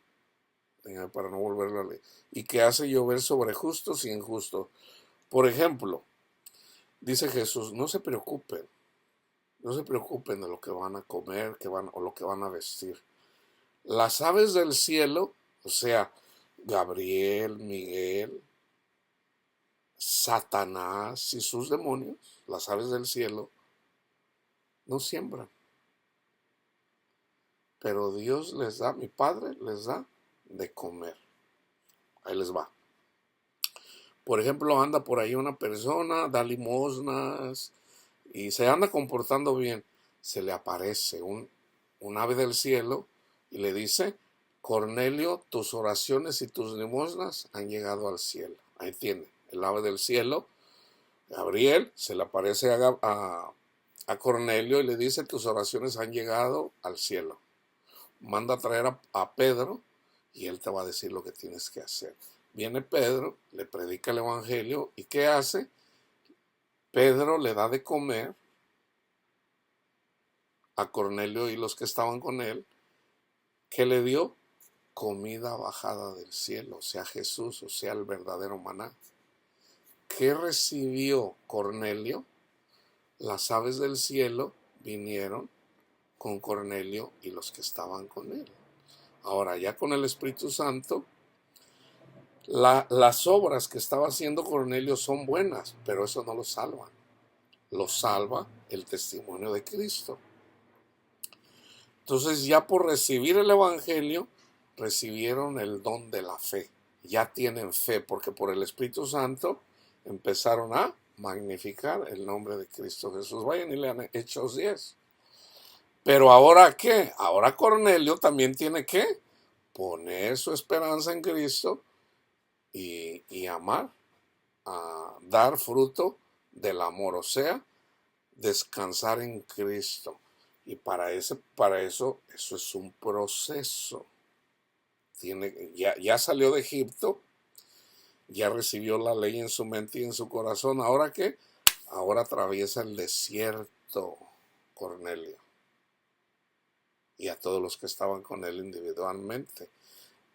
para no volverlo a leer. Y que hace llover sobre justos y injustos. Por ejemplo, dice Jesús, no se preocupen de lo que van a comer o lo que van a vestir. Las aves del cielo, o sea, Gabriel, Miguel, Satanás y sus demonios, las aves del cielo, no siembran. Pero Dios les da, mi Padre les da de comer. Ahí les va. Por ejemplo, anda por ahí una persona, da limosnas y se anda comportando bien. Se le aparece un ave del cielo y le dice, Cornelio, tus oraciones y tus limosnas han llegado al cielo. Ahí tiene, el ave del cielo, Gabriel, se le aparece a Cornelio y le dice, tus oraciones han llegado al cielo. Manda a traer a Pedro y él te va a decir lo que tienes que hacer. Viene Pedro, le predica el evangelio y ¿qué hace? Pedro le da de comer a Cornelio y los que estaban con él. ¿Qué le dio? Comida bajada del cielo, o sea Jesús, o sea el verdadero maná. ¿Qué recibió Cornelio? Las aves del cielo vinieron con Cornelio y los que estaban con él. Ahora, ya con el Espíritu Santo, las obras que estaba haciendo Cornelio son buenas, pero eso no lo salva. Lo salva el testimonio de Cristo. Entonces, ya por recibir el Evangelio, recibieron el don de la fe. Ya tienen fe, porque por el Espíritu Santo empezaron a magnificar el nombre de Cristo Jesús. Vayan y lean Hechos 10. Pero ahora, ¿qué? Ahora Cornelio también tiene que poner su esperanza en Cristo y amar, a dar fruto del amor, o sea, descansar en Cristo. Y para eso es un proceso. Ya salió de Egipto, ya recibió la ley en su mente y en su corazón. ¿Ahora qué? Ahora atraviesa el desierto, Cornelio, y a todos los que estaban con él individualmente.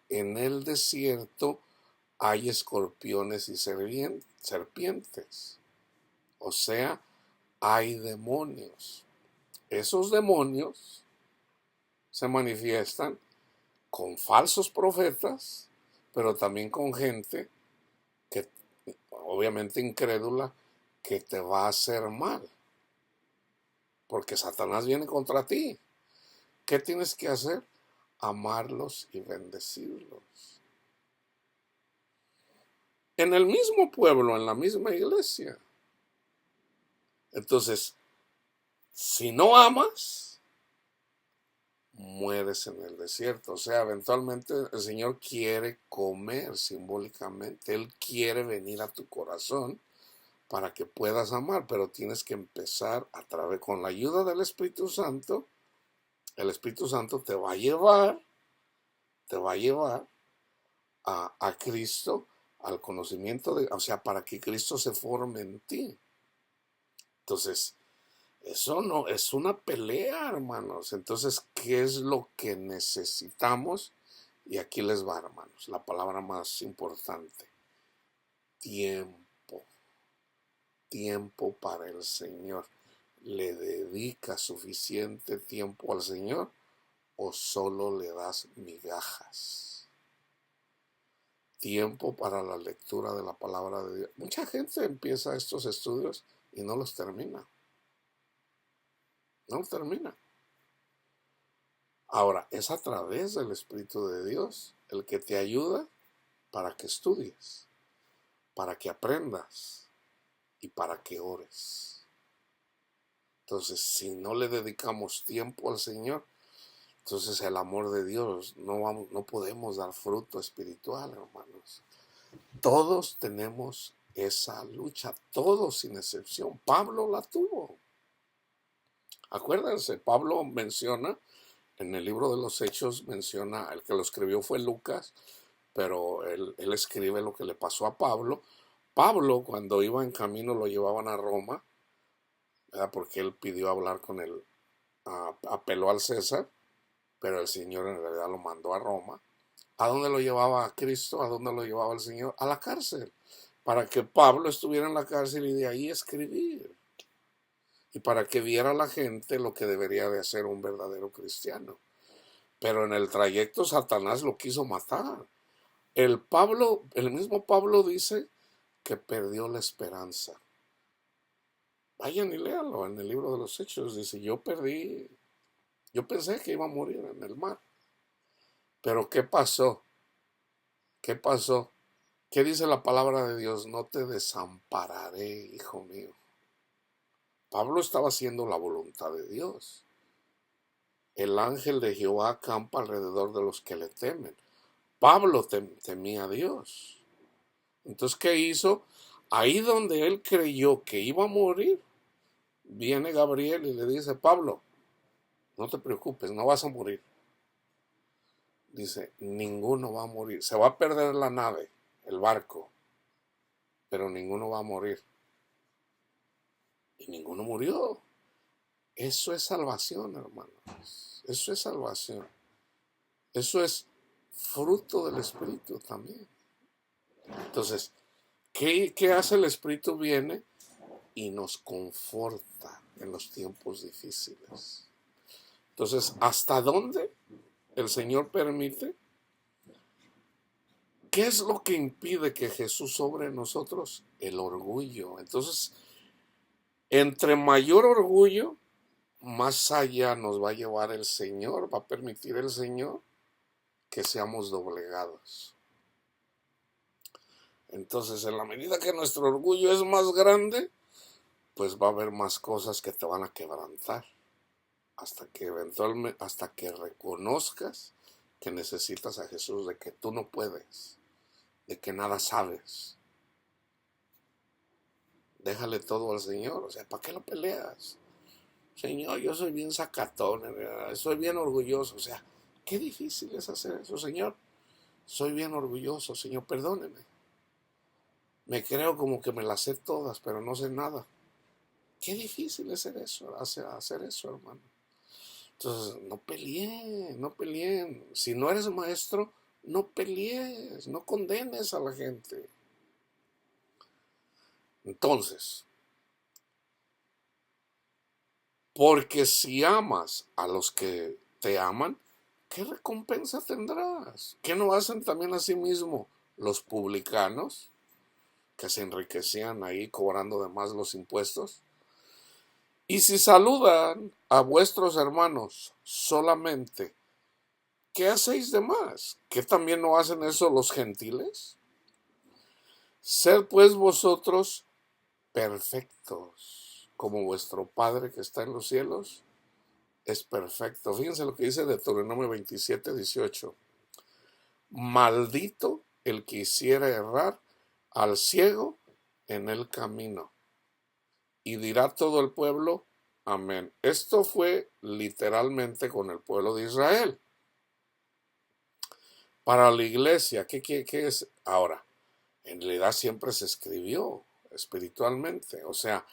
En el desierto hay escorpiones y serpientes. O sea, hay demonios. Esos demonios se manifiestan con falsos profetas, pero también con gente que, obviamente incrédula, que te va a hacer mal. Porque Satanás viene contra ti. ¿Qué tienes que hacer? Amarlos y bendecirlos. En el mismo pueblo, en la misma iglesia. Entonces, si no amas, mueres en el desierto. O sea, eventualmente el Señor quiere comer simbólicamente. Él quiere venir a tu corazón para que puedas amar, pero tienes que empezar a través, con la ayuda del Espíritu Santo. El Espíritu Santo te va a llevar a Cristo, al conocimiento o sea, para que Cristo se forme en ti. Entonces, eso no es una pelea, hermanos. Entonces, ¿qué es lo que necesitamos? Y aquí les va, hermanos, la palabra más importante: tiempo. Tiempo para el Señor. ¿Le dedicas suficiente tiempo al Señor o solo le das migajas? Tiempo para la lectura de la palabra de Dios. Mucha gente empieza estos estudios y no los termina. No los termina. Ahora, es a través del Espíritu de Dios el que te ayuda para que estudies, para que aprendas y para que ores. Entonces, si no le dedicamos tiempo al Señor, entonces el amor de Dios no podemos dar fruto espiritual, hermanos. Todos tenemos esa lucha, todos sin excepción. Pablo la tuvo. Acuérdense, Pablo menciona, en el libro de los Hechos menciona, el que lo escribió fue Lucas, pero él escribe lo que le pasó a Pablo. Pablo, cuando iba en camino, lo llevaban a Roma, ¿verdad? Porque él pidió hablar con él, apeló al César, pero el Señor en realidad lo mandó a Roma. ¿A dónde lo llevaba a Cristo? ¿A dónde lo llevaba el Señor? A la cárcel, para que Pablo estuviera en la cárcel y de ahí escribir. Y para que viera la gente lo que debería de hacer un verdadero cristiano. Pero en el trayecto Satanás lo quiso matar. El mismo Pablo dice que perdió la esperanza. Vayan y léanlo en el libro de los Hechos. Dice, yo pensé que iba a morir en el mar. Pero ¿qué pasó? ¿Qué pasó? ¿Qué dice la palabra de Dios? No te desampararé, hijo mío. Pablo estaba haciendo la voluntad de Dios. El ángel de Jehová acampa alrededor de los que le temen. Pablo temía a Dios. Entonces, ¿qué hizo? Ahí donde él creyó que iba a morir, viene Gabriel y le dice, Pablo, no te preocupes, no vas a morir. Dice, ninguno va a morir. Se va a perder la nave, el barco, pero ninguno va a morir. Y ninguno murió. Eso es salvación, hermanos. Eso es salvación. Eso es fruto del Espíritu también. Entonces, ¿qué hace el Espíritu? Viene y nos conforta en los tiempos difíciles. Entonces, ¿hasta dónde el Señor permite? ¿Qué es lo que impide que Jesús obre en nosotros? El orgullo. Entonces, entre mayor orgullo, más allá nos va a llevar el Señor, va a permitir el Señor que seamos doblegados. Entonces, en la medida que nuestro orgullo es más grande, pues va a haber más cosas que te van a quebrantar, hasta que eventualmente, hasta que reconozcas que necesitas a Jesús, de que tú no puedes, de que nada sabes. Déjale todo al Señor, o sea, ¿para qué lo peleas? Señor, yo soy bien sacatón, soy bien orgulloso, o sea, qué difícil es hacer eso, Señor. Soy bien orgulloso, Señor, perdóneme. Me creo como que me las sé todas, pero no sé nada. Qué difícil es hacer eso, hermano. Entonces, no peleen. Si no eres maestro, no pelees, no condenes a la gente. Entonces, porque si amas a los que te aman, ¿qué recompensa tendrás? ¿Qué no hacen también a sí mismo los publicanos, que se enriquecían ahí cobrando de más los impuestos? Y si saludan a vuestros hermanos solamente, ¿qué hacéis de más? ¿Que también no hacen eso los gentiles? Sed pues vosotros perfectos, como vuestro Padre que está en los cielos es perfecto. Fíjense lo que dice Deuteronomio 27:18. Maldito el que hiciera errar al ciego en el camino. Y dirá todo el pueblo, amén. Esto fue literalmente con el pueblo de Israel. Para la iglesia, ¿qué es ahora? En realidad siempre se escribió espiritualmente. O sea,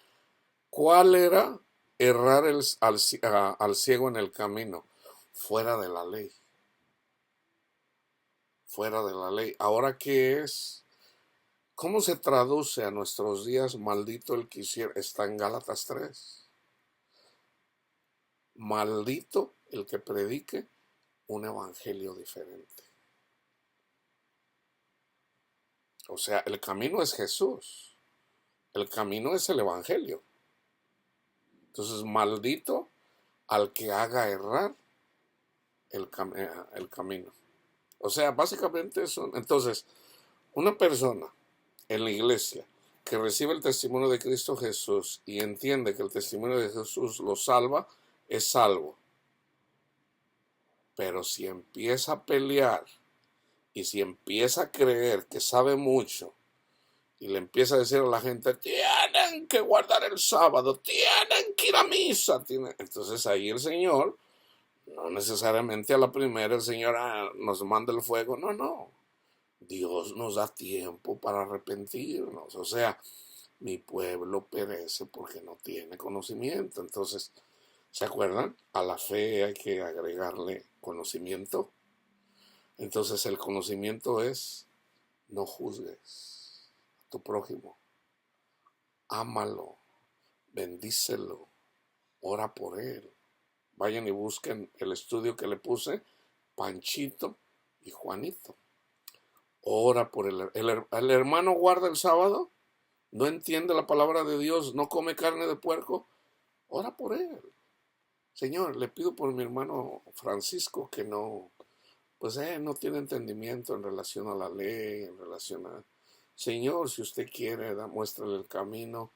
¿cuál era errar al ciego en el camino? Fuera de la ley. Fuera de la ley. Ahora, ¿qué es? ¿Cómo se traduce a nuestros días? Maldito el que hiciera. Está en Gálatas 3. Maldito el que predique un evangelio diferente. O sea, el camino es Jesús. El camino es el evangelio. Entonces, maldito al que haga errar el camino. O sea, básicamente eso. Entonces, una persona en la iglesia que recibe el testimonio de Cristo Jesús y entiende que el testimonio de Jesús lo salva, es salvo. Pero si empieza a pelear y si empieza a creer que sabe mucho y le empieza a decir a la gente, tienen que guardar el sábado, tienen que ir a misa, entonces ahí el Señor, no necesariamente a la primera el Señor nos manda el fuego, no. Dios nos da tiempo para arrepentirnos. O sea, mi pueblo perece porque no tiene conocimiento. Entonces, ¿se acuerdan? A la fe hay que agregarle conocimiento. Entonces, el conocimiento es: no juzgues a tu prójimo, ámalo, bendícelo, ora por él. Vayan y busquen el estudio que le puse, Panchito y Juanito. Ora por el hermano, guarda el sábado, no entiende la palabra de Dios, no come carne de puerco, ora por él. Señor, le pido por mi hermano Francisco que no, pues no tiene entendimiento en relación a la ley, en relación a... Señor, si usted quiere, muéstrale el camino.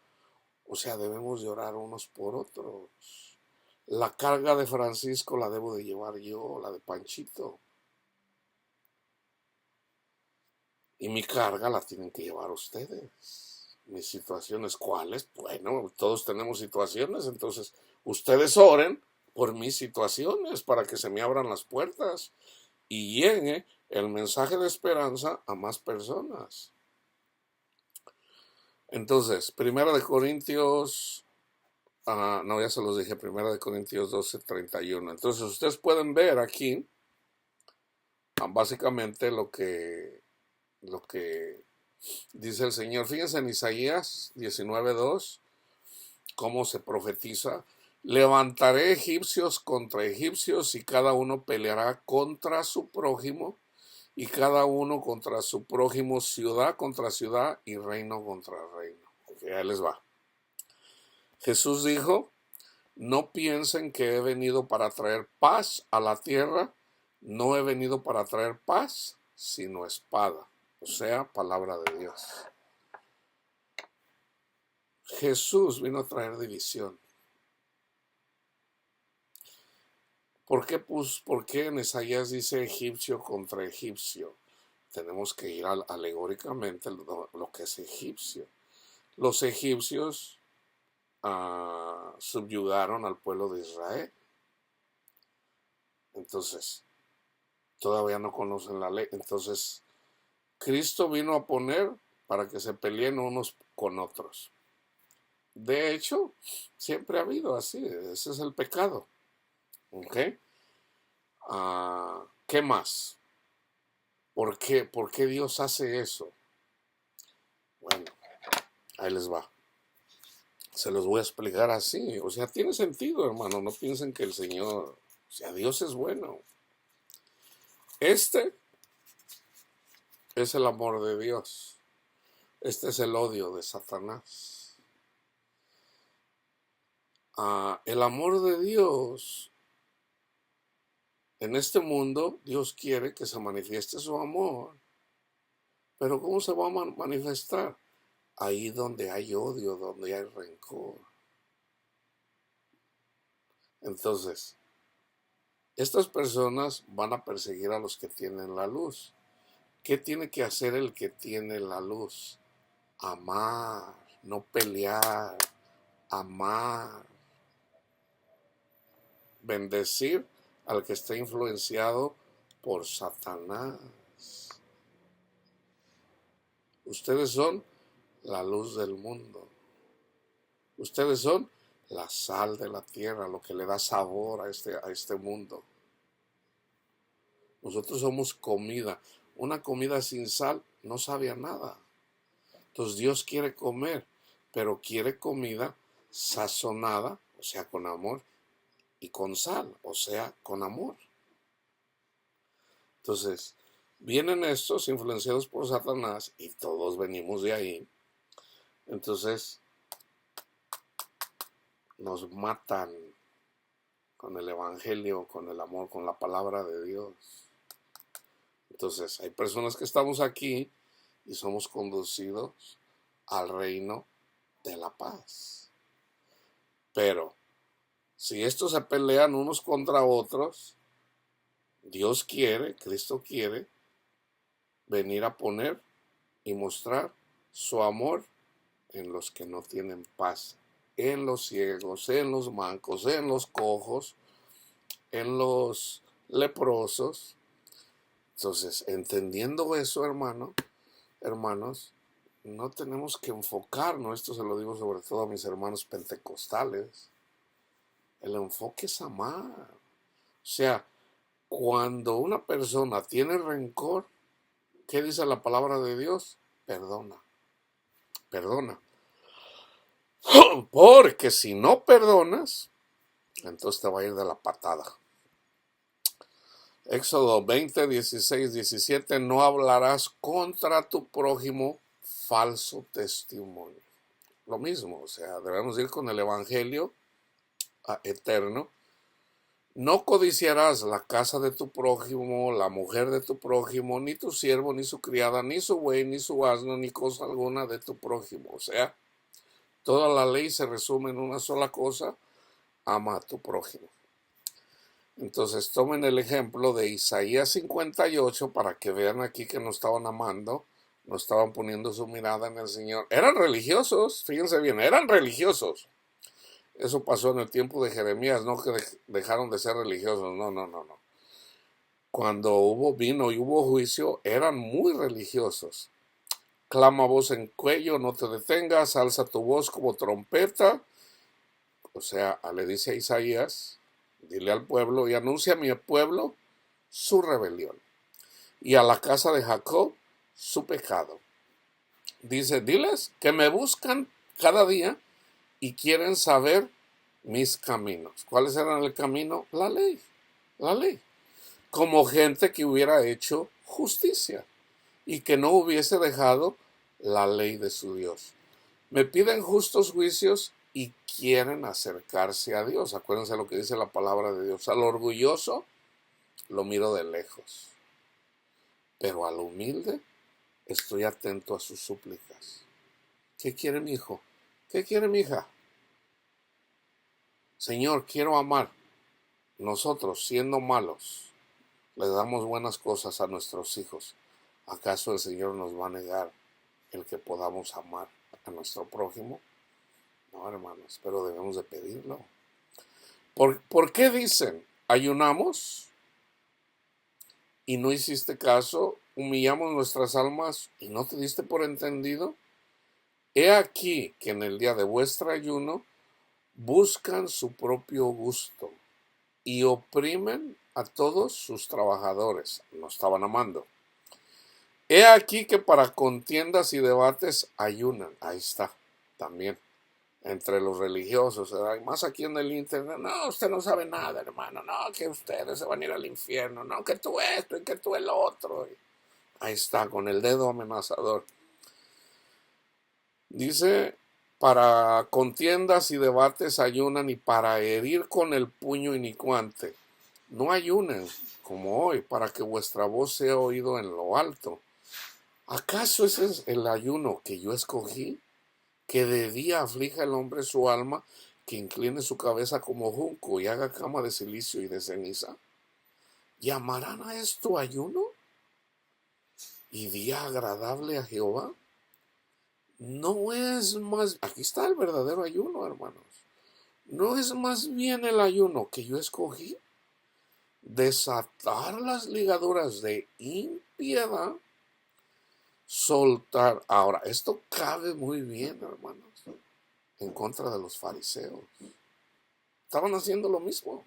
O sea, debemos de orar unos por otros. La carga de Francisco la debo de llevar yo, la de Panchito. Y mi carga la tienen que llevar ustedes. Mis situaciones, ¿cuáles? Bueno, todos tenemos situaciones, entonces ustedes oren por mis situaciones para que se me abran las puertas y llegue el mensaje de esperanza a más personas. Entonces, Primera de Corintios, no, ya se los dije, Primera de Corintios 12:31. Entonces, ustedes pueden ver aquí básicamente lo que dice el Señor. Fíjense en Isaías 19:2, cómo se profetiza: levantaré egipcios contra egipcios y cada uno peleará contra su prójimo y cada uno contra su prójimo, ciudad contra ciudad y reino contra reino. Okay, ahí les va. Jesús dijo: no piensen que he venido para traer paz a la tierra, no he venido para traer paz, sino espada, o sea, palabra de Dios. Jesús vino a traer división. ¿Por qué en Isaías dice egipcio contra egipcio? Tenemos que ir alegóricamente lo que es egipcio. Los egipcios subyugaron al pueblo de Israel. Entonces, todavía no conocen la ley. Entonces, Cristo vino a poner para que se peleen unos con otros. De hecho, siempre ha habido así. Ese es el pecado. ¿Ok? ¿Qué más? ¿Por qué Dios hace eso? Bueno, ahí les va. Se los voy a explicar así. O sea, tiene sentido, hermano. No piensen que el Señor, o sea, Dios es bueno. Este es el amor de Dios. Este es el odio de Satanás. El amor de Dios en este mundo, Dios quiere que se manifieste su amor. Pero ¿cómo se va a manifestar? Ahí donde hay odio, donde hay rencor. Entonces, estas personas van a perseguir a los que tienen la luz. ¿Qué tiene que hacer el que tiene la luz? Amar, no pelear, amar, bendecir al que está influenciado por Satanás. Ustedes son la luz del mundo. Ustedes son la sal de la tierra, lo que le da sabor a este mundo. Nosotros somos comida. Una comida sin sal no sabe a nada. Entonces Dios quiere comer, pero quiere comida sazonada, o sea, con amor, y con sal, o sea, con amor. Entonces, vienen estos influenciados por Satanás, y todos venimos de ahí. Entonces, nos matan con el evangelio, con el amor, con la palabra de Dios. Entonces, hay personas que estamos aquí y somos conducidos al reino de la paz. Pero, si estos se pelean unos contra otros, Dios quiere, Cristo quiere, venir a poner y mostrar su amor en los que no tienen paz, en los ciegos, en los mancos, en los cojos, en los leprosos. Entonces, entendiendo eso, hermanos, no tenemos que enfocarnos, esto se lo digo sobre todo a mis hermanos pentecostales, el enfoque es amar. O sea, cuando una persona tiene rencor, ¿qué dice la palabra de Dios? Perdona, perdona. Porque si no perdonas, entonces te va a ir de la patada. Éxodo 20, 16, 17, no hablarás contra tu prójimo falso testimonio. Lo mismo, o sea, debemos ir con el evangelio eterno. No codiciarás la casa de tu prójimo, la mujer de tu prójimo, ni tu siervo, ni su criada, ni su buey, ni su asno, ni cosa alguna de tu prójimo. O sea, toda la ley se resume en una sola cosa: ama a tu prójimo. Entonces tomen el ejemplo de Isaías 58 para que vean aquí que no estaban amando, no estaban poniendo su mirada en el Señor. Eran religiosos, fíjense bien, eran religiosos. Eso pasó en el tiempo de Jeremías, no que dejaron de ser religiosos, no. Cuando hubo vino y hubo juicio, eran muy religiosos. Clama voz en cuello, no te detengas, alza tu voz como trompeta. O sea, le dice a Isaías, dile al pueblo y anuncia a mi pueblo su rebelión y a la casa de Jacob su pecado. Dice, diles que me buscan cada día y quieren saber mis caminos. ¿Cuáles eran el camino? La ley, la ley. Como gente que hubiera hecho justicia y que no hubiese dejado la ley de su Dios. Me piden justos juicios y quieren acercarse a Dios. Acuérdense lo que dice la palabra de Dios. Al orgulloso lo miro de lejos, pero al humilde estoy atento a sus súplicas. ¿Qué quiere mi hijo? ¿Qué quiere mi hija? Señor, quiero amar. Nosotros, siendo malos, le damos buenas cosas a nuestros hijos. ¿Acaso el Señor nos va a negar el que podamos amar a nuestro prójimo? No, hermanos, pero debemos de pedirlo. ¿Por qué dicen, ayunamos y no hiciste caso? Humillamos nuestras almas y no te diste por entendido. He aquí que en el día de vuestro ayuno buscan su propio gusto y oprimen a todos sus trabajadores. No estaban amando. He aquí que para contiendas y debates ayunan. Ahí está, también. Entre los religiosos, ¿verdad? Más aquí en el internet, no, usted no sabe nada, hermano, no, que ustedes se van a ir al infierno, no, que tú esto y que tú el otro. Ahí está, con el dedo amenazador. Dice Para contiendas y debates ayunan, y para herir con el puño inicuante. No ayunen como hoy, para que vuestra voz sea oído en lo alto. ¿Acaso ese es el ayuno que yo escogí? Que de día aflija el hombre su alma, que incline su cabeza como junco y haga cama de silicio y de ceniza. ¿Llamarán a esto ayuno y día agradable a Jehová? No es más, aquí está el verdadero ayuno, hermanos. No es más bien el ayuno que yo escogí, desatar las ligaduras de impiedad, soltar. Ahora, esto cabe muy bien, hermanos, en contra de los fariseos. Estaban haciendo lo mismo.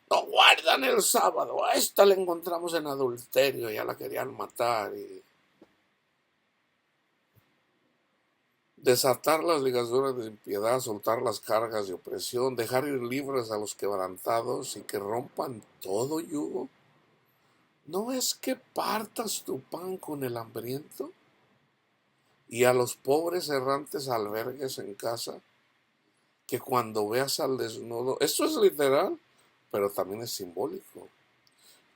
No guardan el sábado. A esta la encontramos en adulterio, ya la querían matar. Y desatar las ligaduras de impiedad, soltar las cargas de opresión, dejar ir libres a los quebrantados y que rompan todo yugo. ¿No es que partas tu pan con el hambriento y a los pobres errantes albergues en casa? Que cuando veas al desnudo, esto es literal, pero también es simbólico.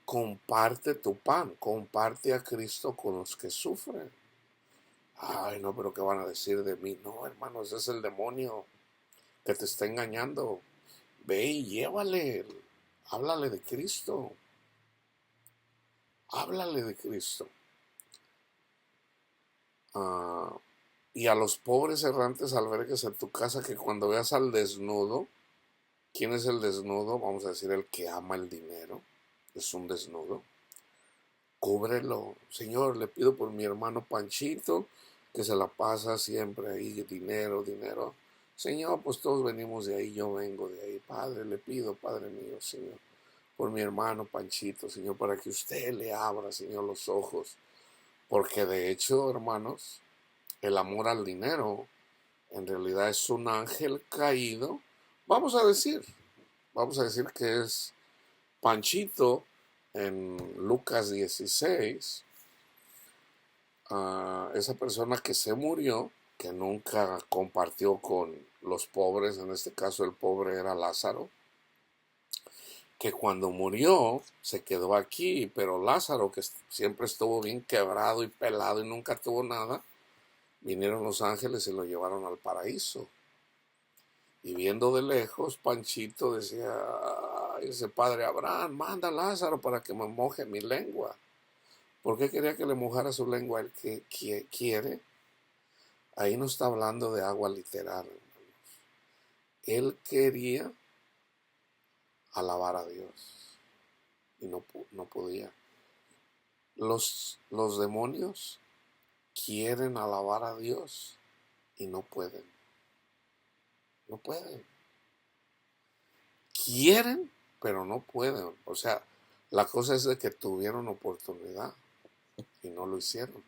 Comparte tu pan, comparte a Cristo con los que sufren. Ay, no, pero ¿qué van a decir de mí? No, hermano, ese es el demonio que te está engañando. Ve y llévale, háblale de Cristo, háblale de Cristo. Y a los pobres errantes albergues en tu casa, que cuando veas al desnudo, ¿quién es el desnudo? Vamos a decir el que ama el dinero, es un desnudo. Cúbrelo. Señor, le pido por mi hermano Panchito, que se la pasa siempre ahí, dinero, dinero. Señor, pues todos venimos de ahí, yo vengo de ahí. Padre, le pido, Padre mío, Señor, por mi hermano Panchito, Señor, para que usted le abra, Señor, los ojos. Porque de hecho, hermanos, el amor al dinero en realidad es un ángel caído. Vamos a decir que es Panchito en Lucas 16, esa persona que se murió, que nunca compartió con los pobres, en este caso el pobre era Lázaro, que cuando murió se quedó aquí, pero Lázaro, que siempre estuvo bien quebrado y pelado y nunca tuvo nada, vinieron los ángeles y lo llevaron al paraíso. Y viendo de lejos, Panchito decía, ay, ese padre Abraham, manda a Lázaro para que me moje mi lengua. ¿Por qué quería que le mojara su lengua el que quiere? Ahí no está hablando de agua literal, hermanos. Él quería alabar a Dios y no podía. Los demonios quieren alabar a Dios y no pueden. No pueden. Quieren, pero no pueden. O sea, la cosa es de que tuvieron oportunidad y no lo hicieron.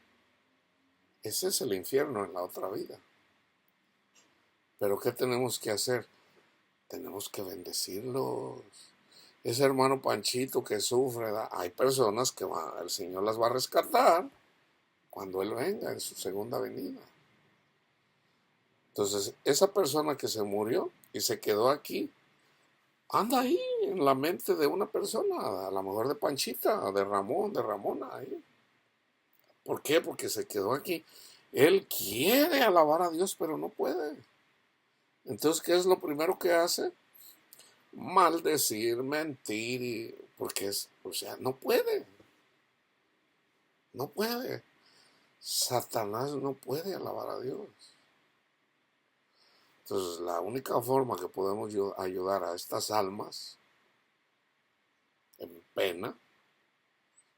Ese es el infierno en la otra vida. Pero ¿qué tenemos que hacer? Tenemos que bendecirlos. Ese hermano Panchito que sufre, ¿verdad? Hay personas que el Señor las va a rescatar cuando Él venga en su segunda venida. Entonces, esa persona que se murió y se quedó aquí, anda ahí en la mente de una persona, a lo mejor de Panchita, de Ramón, de Ramona, ahí. ¿Por qué? Porque se quedó aquí. Él quiere alabar a Dios, pero no puede. Entonces, ¿qué es lo primero que hace? Maldecir, mentir, porque o sea, no puede. No puede. Satanás no puede alabar a Dios. Entonces, la única forma que podemos ayudar a estas almas en pena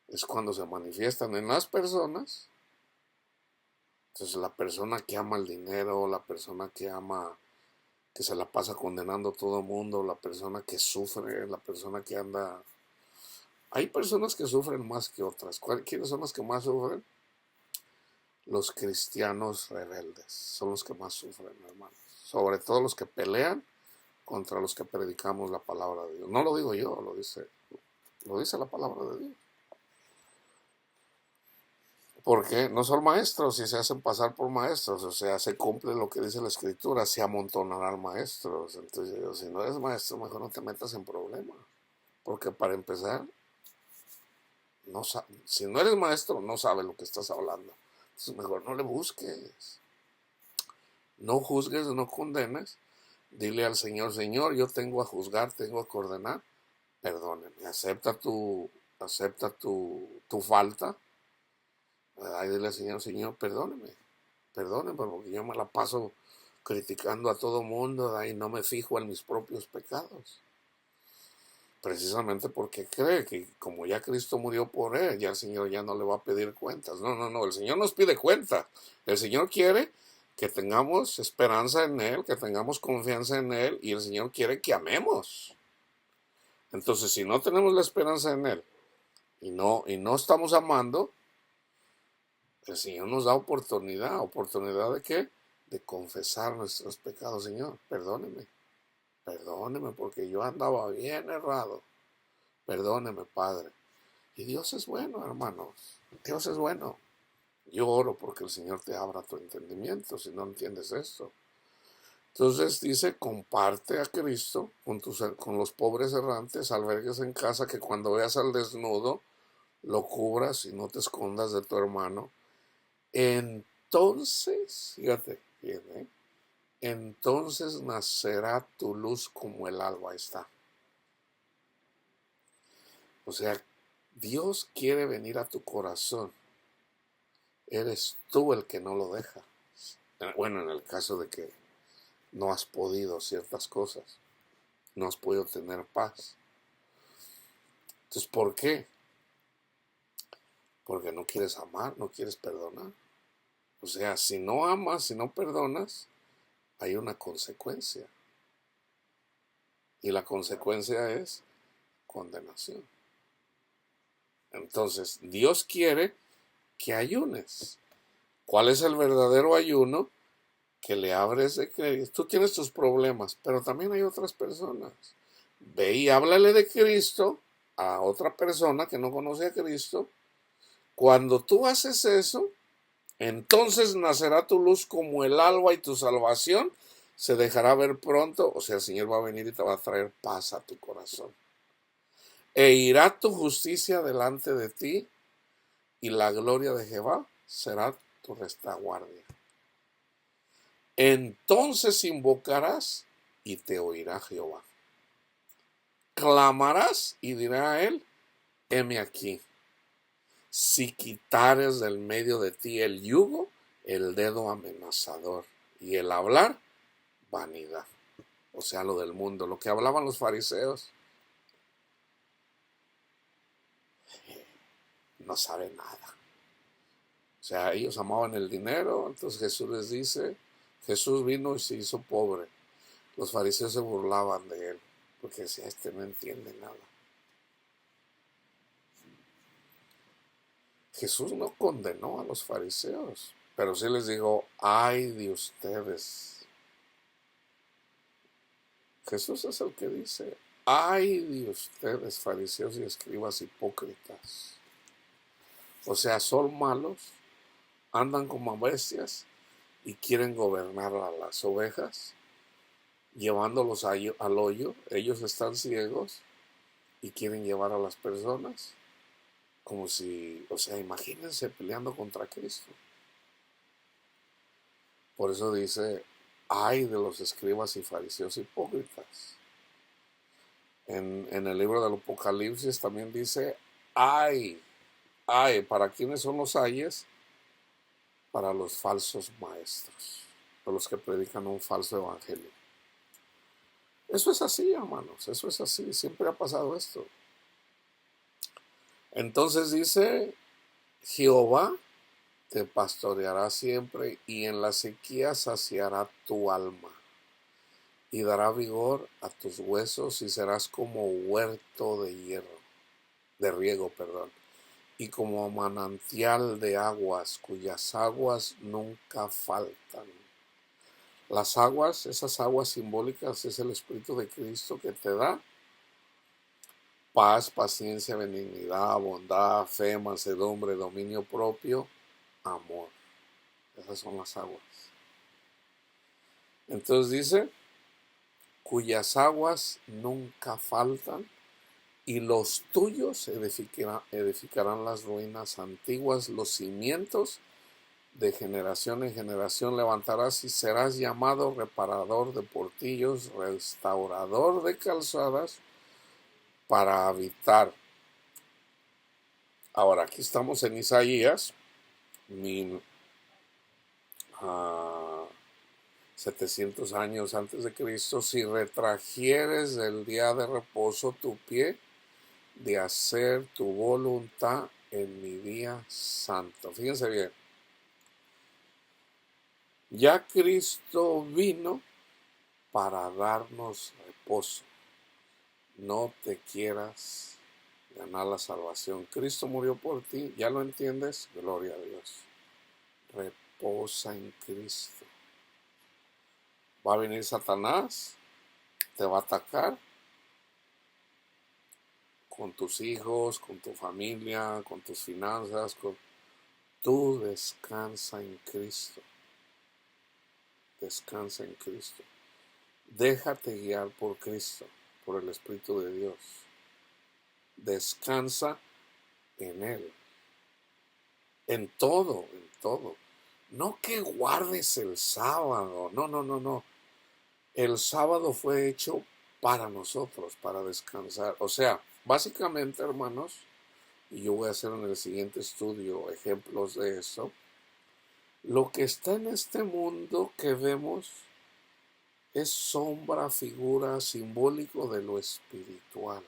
es cuando se manifiestan en las personas. Entonces, la persona que ama el dinero, la persona que ama, que se la pasa condenando a todo el mundo, la persona que sufre, la persona que anda. Hay personas que sufren más que otras. ¿Quiénes son las que más sufren? Los cristianos rebeldes son los que más sufren, hermanos. Sobre todo los que pelean contra los que predicamos la palabra de Dios. No lo digo yo, lo dice la palabra de Dios. Porque no son maestros y se hacen pasar por maestros, o sea, se cumple lo que dice la escritura, se amontonarán maestros. Entonces yo digo, si no eres maestro, mejor no te metas en problemas. Porque para empezar, no si no eres maestro, no sabes lo que estás hablando. Entonces mejor no le busques. No juzgues, no condenes. Dile al Señor, Señor, yo tengo a juzgar, tengo a condenar. Perdóneme, acepta tu falta. Ay, dile al Señor, Señor, perdóneme, porque yo me la paso criticando a todo mundo y no me fijo en mis propios pecados. Precisamente porque cree que como ya Cristo murió por él, ya el Señor ya no le va a pedir cuentas. No, el Señor nos pide cuentas. El Señor quiere que tengamos esperanza en Él, que tengamos confianza en Él, y el Señor quiere que amemos. Entonces, si no tenemos la esperanza en Él y no estamos amando, el Señor nos da ¿oportunidad de qué? De confesar nuestros pecados. Señor, perdóneme porque yo andaba bien errado. Perdóneme, Padre. Y Dios es bueno, hermanos. Dios es bueno. Yo oro porque el Señor te abra tu entendimiento si no entiendes esto. Entonces dice, comparte a Cristo con los pobres errantes, albergues en casa, que cuando veas al desnudo, lo cubras y no te escondas de tu hermano. Entonces, fíjate bien, entonces nacerá tu luz como el alba está. O sea, Dios quiere venir a tu corazón. Eres tú el que no lo deja. Bueno, en el caso de que no has podido ciertas cosas, no has podido tener paz. Entonces, ¿por qué? Porque no quieres amar, no quieres perdonar. O sea, si no amas, si no perdonas, hay una consecuencia. Y la consecuencia es condenación. Entonces, Dios quiere que ayunes. ¿Cuál es el verdadero ayuno? Que le abres de Cristo. Tú tienes tus problemas, pero también hay otras personas. Ve y háblale de Cristo a otra persona que no conoce a Cristo. Cuando tú haces eso, entonces nacerá tu luz como el alba y tu salvación se dejará ver pronto. O sea, el Señor va a venir y te va a traer paz a tu corazón. E irá tu justicia delante de ti y la gloria de Jehová será tu retaguardia. Entonces invocarás y te oirá Jehová. Clamarás y dirá a él, heme aquí. Si quitares del medio de ti el yugo, el dedo amenazador y el hablar, vanidad. O sea, lo del mundo, lo que hablaban los fariseos, no sabe nada. O sea, ellos amaban el dinero, entonces Jesús les dice, Jesús vino y se hizo pobre. Los fariseos se burlaban de él, porque decía, este no entiende nada. Jesús no condenó a los fariseos, pero sí les dijo, ay de ustedes. Jesús es el que dice, ay de ustedes, fariseos y escribas hipócritas. O sea, son malos, andan como bestias y quieren gobernar a las ovejas, llevándolos al hoyo. Ellos están ciegos y quieren llevar a las personas como si, o sea, imagínense peleando contra Cristo. Por eso dice, ay de los escribas y fariseos hipócritas. En el libro del Apocalipsis también dice, ay, ¿para quiénes son los ayes? Para los falsos maestros, para los que predican un falso evangelio. Eso es así, hermanos, eso es así, siempre ha pasado esto. Entonces dice, Jehová te pastoreará siempre y en la sequía saciará tu alma y dará vigor a tus huesos y serás como huerto de riego, y como manantial de aguas cuyas aguas nunca faltan. Las aguas, esas aguas simbólicas, es el Espíritu de Cristo que te da paz, paciencia, benignidad, bondad, fe, mansedumbre, dominio propio. amor. Esas son las aguas. Entonces dice, cuyas aguas nunca faltan, y los tuyos edificarán las ruinas antiguas, los cimientos de generación en generación levantarás, y serás llamado reparador de portillos, restaurador de calzadas, para habitar. Ahora, aquí estamos en Isaías 1700 años antes de Cristo. Si retrajeres del día de reposo tu pie, de hacer tu voluntad en mi día santo. Fíjense bien, ya Cristo vino para darnos reposo. No te quieras ganar la salvación. Cristo murió por ti, ¿ya lo entiendes? Gloria a Dios. Reposa en Cristo. Va a venir Satanás, te va a atacar con tus hijos, con tu familia, con tus finanzas. Tú descansa en Cristo. Descansa en Cristo. Déjate guiar por Cristo, por el Espíritu de Dios. Descansa en Él. En todo, en todo. No que guardes el sábado. No, no, no, no. El sábado fue hecho para nosotros, para descansar. O sea, básicamente, hermanos, y yo voy a hacer en el siguiente estudio ejemplos de eso, lo que está en este mundo que vemos es sombra, figura, simbólico de lo espiritual.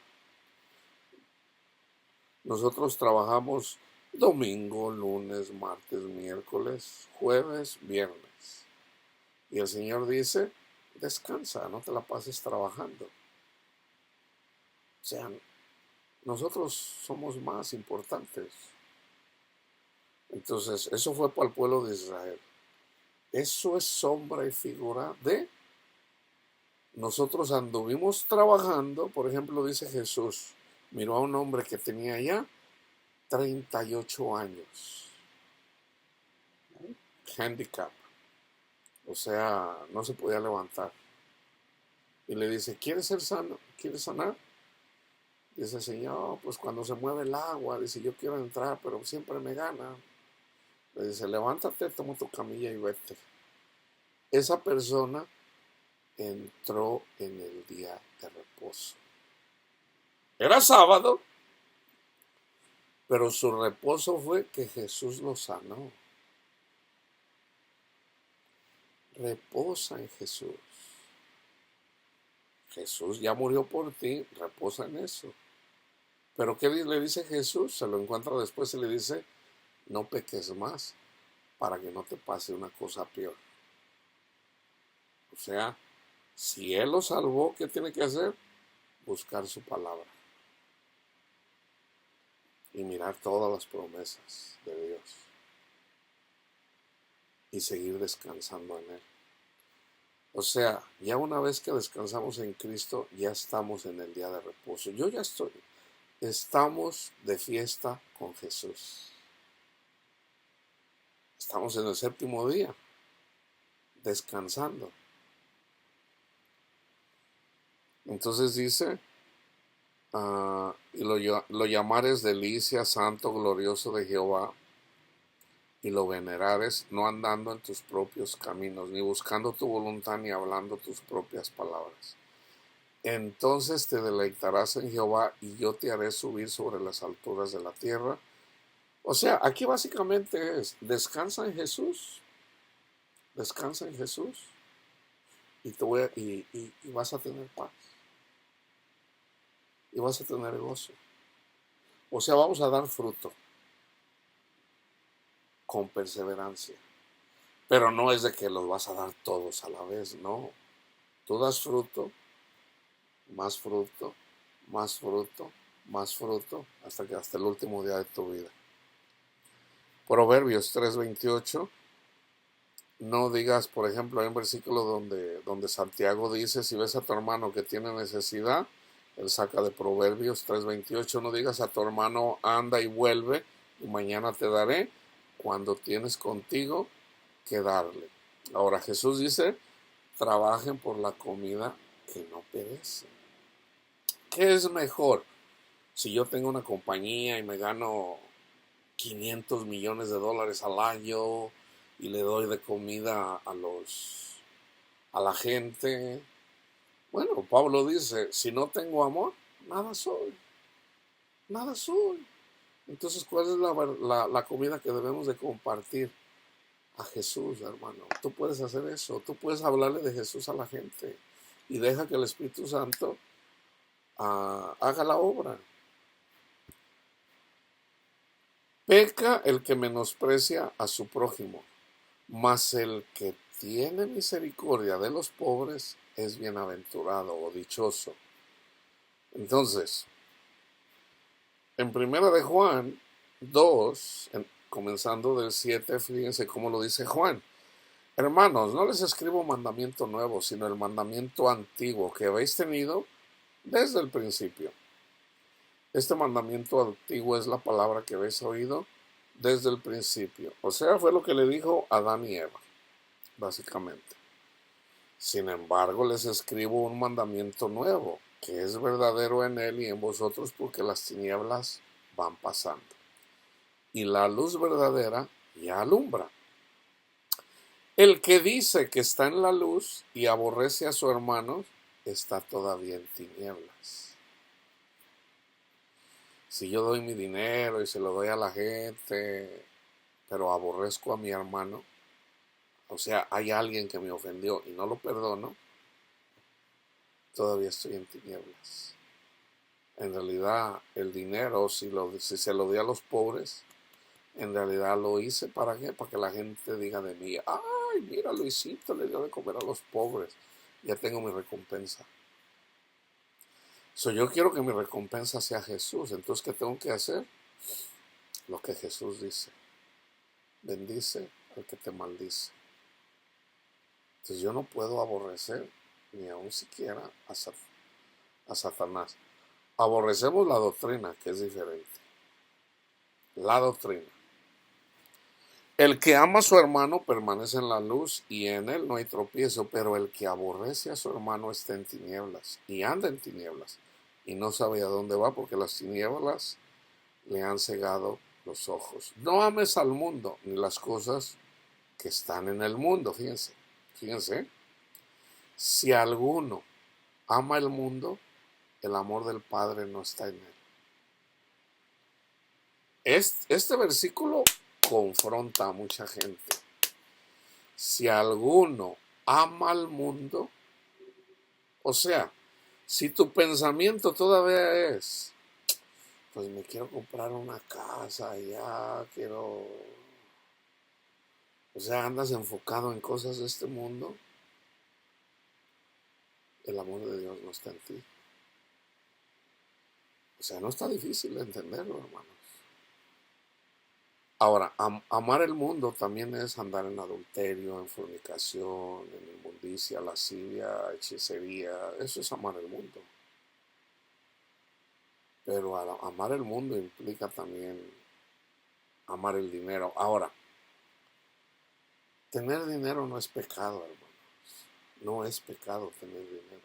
Nosotros trabajamos domingo, lunes, martes, miércoles, jueves, viernes. Y el Señor dice, descansa, no te la pases trabajando. O sea, nosotros somos más importantes. Entonces, eso fue para el pueblo de Israel. Eso es sombra y figura de nosotros anduvimos trabajando. Por ejemplo, dice Jesús, miró a un hombre que tenía ya 38 años, handicap, o sea, no se podía levantar. Y le dice, ¿quieres ser sano? ¿Quieres sanar? Dice el Señor, pues cuando se mueve el agua, dice, yo quiero entrar, pero siempre me gana. Le dice, levántate, toma tu camilla y vete. Esa persona entró en el día de reposo. Era sábado, pero su reposo fue que Jesús lo sanó. Reposa en Jesús. Jesús ya murió por ti, reposa en eso. Pero ¿qué le dice Jesús? Se lo encuentra después y le dice, no peques más para que no te pase una cosa peor. O sea, si Él lo salvó, ¿qué tiene que hacer? Buscar su palabra y mirar todas las promesas de Dios y seguir descansando en Él. O sea, ya una vez que descansamos en Cristo, ya estamos en el día de reposo. Yo ya estoy. Estamos de fiesta con Jesús. Estamos en el séptimo día, descansando. Entonces dice, y lo llamares delicia, santo, glorioso de Jehová, y lo venerares, no andando en tus propios caminos, ni buscando tu voluntad, ni hablando tus propias palabras. Entonces te deleitarás en Jehová, y yo te haré subir sobre las alturas de la tierra. O sea, aquí básicamente es, descansa en Jesús, y vas a tener paz, y vas a tener gozo. O sea, vamos a dar fruto con perseverancia. Pero no es de que los vas a dar todos a la vez, no. Tú das fruto, más fruto, más fruto, más fruto, hasta el último día de tu vida. Proverbios 3:28. No digas, por ejemplo, hay un versículo donde Santiago dice, si ves a tu hermano que tiene necesidad, él saca de Proverbios 3:28, no digas a tu hermano, anda y vuelve, y mañana te daré, cuando tienes contigo que darle. Ahora Jesús dice, trabajen por la comida que no perece. ¿Qué es mejor? Si yo tengo una compañía y me gano 500 millones de dólares al año y le doy de comida a la gente. Bueno, Pablo dice, si no tengo amor, nada soy, nada soy. Entonces, ¿cuál es la comida que debemos de compartir? A Jesús, hermano. Tú puedes hacer eso, tú puedes hablarle de Jesús a la gente y deja que el Espíritu Santo haga la obra. Peca el que menosprecia a su prójimo, mas el que tiene misericordia de los pobres es bienaventurado o dichoso. Entonces, en primera de Juan 2, comenzando del 7, fíjense cómo lo dice Juan. Hermanos, no les escribo mandamiento nuevo, sino el mandamiento antiguo que habéis tenido desde el principio. Este mandamiento antiguo es la palabra que habéis oído desde el principio. O sea, fue lo que le dijo Adán y Eva, básicamente. Sin embargo, les escribo un mandamiento nuevo, que es verdadero en él y en vosotros, porque las tinieblas van pasando. Y la luz verdadera ya alumbra. El que dice que está en la luz y aborrece a su hermano, está todavía en tinieblas. Si yo doy mi dinero y se lo doy a la gente, pero aborrezco a mi hermano, o sea, hay alguien que me ofendió y no lo perdono, todavía estoy en tinieblas. En realidad, el dinero, si se lo di a los pobres, en realidad lo hice ¿para qué? Para que la gente diga de mí, ay, mira, Luisito le dio de comer a los pobres, ya tengo mi recompensa. Yo quiero que mi recompensa sea Jesús. Entonces, ¿qué tengo que hacer? Lo que Jesús dice. Bendice al que te maldice. Entonces yo no puedo aborrecer ni aun siquiera a Satanás. Aborrecemos la doctrina, que es diferente. La doctrina. El que ama a su hermano permanece en la luz y en él no hay tropiezo, pero el que aborrece a su hermano está en tinieblas y anda en tinieblas y no sabe a dónde va porque las tinieblas le han cegado los ojos. No ames al mundo ni las cosas que están en el mundo. Fíjense. Si alguno ama el mundo, el amor del Padre no está en él. Este versículo confronta a mucha gente. Si alguno ama al mundo, o sea, si tu pensamiento todavía es, pues me quiero comprar una casa, ya quiero, o sea, andas enfocado en cosas de este mundo, el amor de Dios no está en ti. O sea, no está difícil de entenderlo, hermanos. Ahora, amar el mundo también es andar en adulterio, en fornicación, en inmundicia, lascivia, hechicería. Eso es amar el mundo. Pero amar el mundo implica también amar el dinero. Ahora, tener dinero no es pecado, hermanos. No es pecado tener dinero.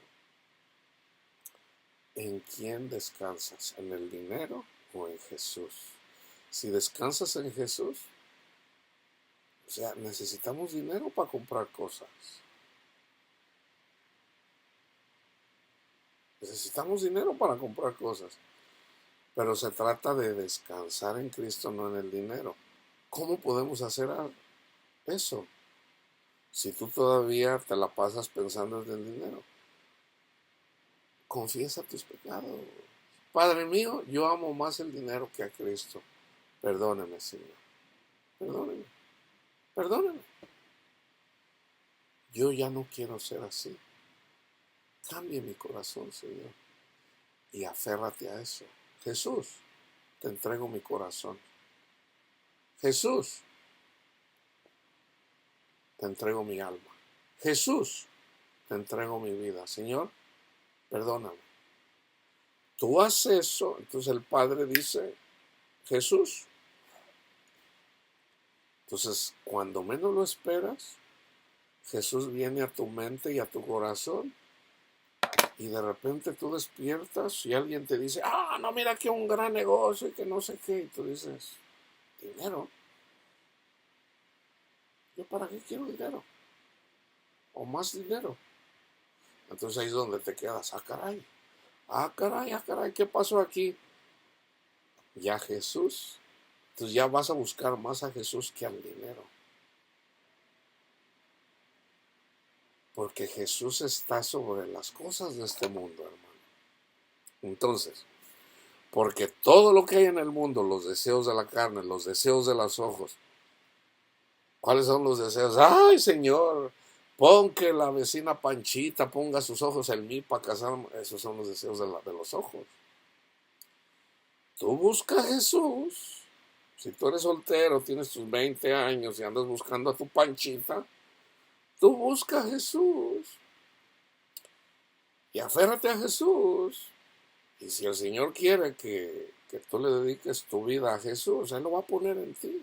¿En quién descansas? ¿En el dinero o en Jesús? Si descansas en Jesús, o sea, necesitamos dinero para comprar cosas. Necesitamos dinero para comprar cosas. Pero se trata de descansar en Cristo, no en el dinero. ¿Cómo podemos hacer eso? Si tú todavía te la pasas pensando en el dinero. Confiesa tus pecados. Padre mío, yo amo más el dinero que a Cristo. Perdóneme, Señor. Perdóneme. Perdóneme. Yo ya no quiero ser así. Cambie mi corazón, Señor. Y aférrate a eso. Jesús, te entrego mi corazón. Jesús, te entrego mi alma. Jesús, te entrego mi vida. Señor, perdóname. Tú haces eso, entonces el Padre dice, Jesús, Entonces, cuando menos lo esperas, Jesús viene a tu mente y a tu corazón y de repente tú despiertas y alguien te dice, no, mira que un gran negocio y que no sé qué. Y tú dices, dinero. ¿Yo para qué quiero dinero? O más dinero. Entonces ahí es donde te quedas, caray. Caray, ¿qué pasó aquí? Ya Jesús. Entonces ya vas a buscar más a Jesús que al dinero. Porque Jesús está sobre las cosas de este mundo, hermano. Entonces, porque todo lo que hay en el mundo, los deseos de la carne, los deseos de los ojos, ¿cuáles son los deseos? Ay, Señor, pon que la vecina Panchita ponga sus ojos en mí para casarme. Esos son los deseos de los ojos. Tú buscas a Jesús. Si tú eres soltero, tienes tus 20 años y andas buscando a tu Panchita, tú buscas a Jesús. Y aférrate a Jesús. Y si el Señor quiere que tú le dediques tu vida a Jesús, Él lo va a poner en ti.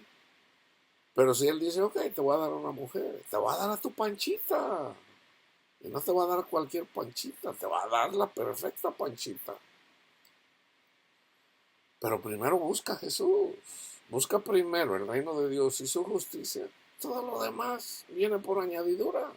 Pero si Él dice, ok, te voy a dar una mujer, te va a dar a tu Panchita. Y no te va a dar cualquier Panchita, te va a dar la perfecta Panchita. Pero primero busca a Jesús. Busca primero el reino de Dios y su justicia. Todo lo demás viene por añadidura.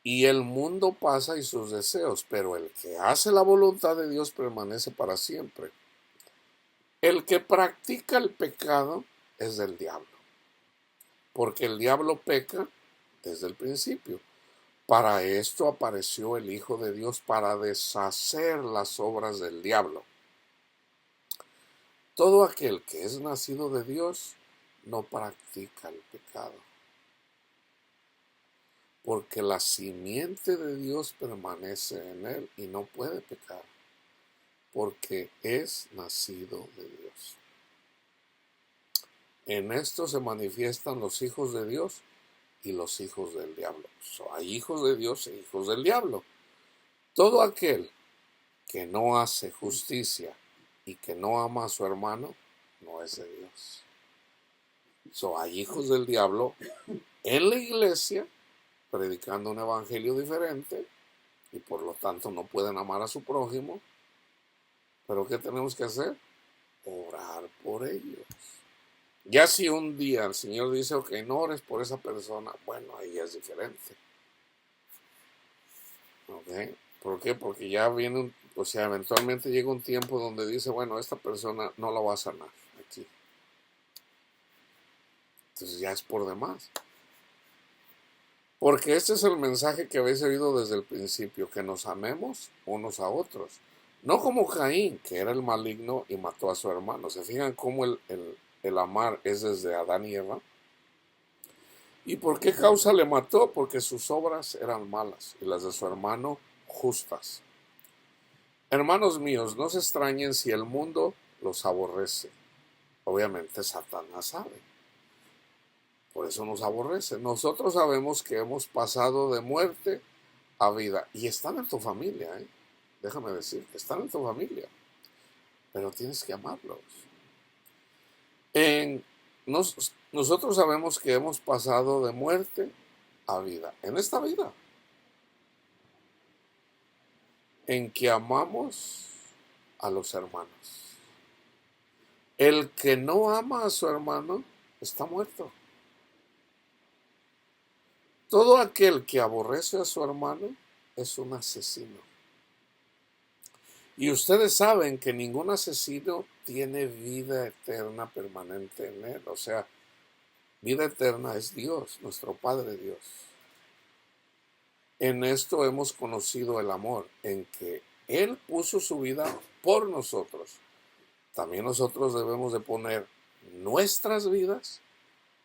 Y el mundo pasa y sus deseos, pero el que hace la voluntad de Dios permanece para siempre. El que practica el pecado es del diablo, porque el diablo peca desde el principio. Para esto apareció el Hijo de Dios, para deshacer las obras del diablo. Todo aquel que es nacido de Dios no practica el pecado, porque la simiente de Dios permanece en él y no puede pecar, porque es nacido de Dios. En esto se manifiestan los hijos de Dios y los hijos del diablo. Hay hijos de Dios e hijos del diablo. Todo aquel que no hace justicia y que no ama a su hermano no es de Dios. Hay hijos del diablo en la iglesia predicando un evangelio diferente y por lo tanto no pueden amar a su prójimo. Pero ¿qué tenemos que hacer? Orar por ellos. Ya si un día el Señor dice, ok, no ores por esa persona, bueno, ahí es diferente. ¿Ok? ¿Por qué? Porque ya viene, eventualmente llega un tiempo donde dice, bueno, esta persona no la va a sanar aquí. Entonces ya es por demás. Porque este es el mensaje que habéis oído desde el principio, que nos amemos unos a otros. No como Caín, que era el maligno y mató a su hermano. ¿Se fijan cómo el amar es desde Adán y Eva? ¿Y por qué causa le mató? Porque sus obras eran malas y las de su hermano justas. Hermanos míos, no se extrañen si el mundo los aborrece. Obviamente Satanás sabe. Por eso nos aborrece. Nosotros sabemos que hemos pasado de muerte a vida. Y están en tu familia, Déjame decirte, están en tu familia. Pero tienes que amarlos. Nosotros sabemos que hemos pasado de muerte a vida. En esta vida. En que amamos a los hermanos. El que no ama a su hermano está muerto. Todo aquel que aborrece a su hermano es un asesino. Y ustedes saben que ningún asesino tiene vida eterna permanente en él. O sea, vida eterna es Dios, nuestro Padre Dios. En esto hemos conocido el amor, en que Él puso su vida por nosotros. También nosotros debemos de poner nuestras vidas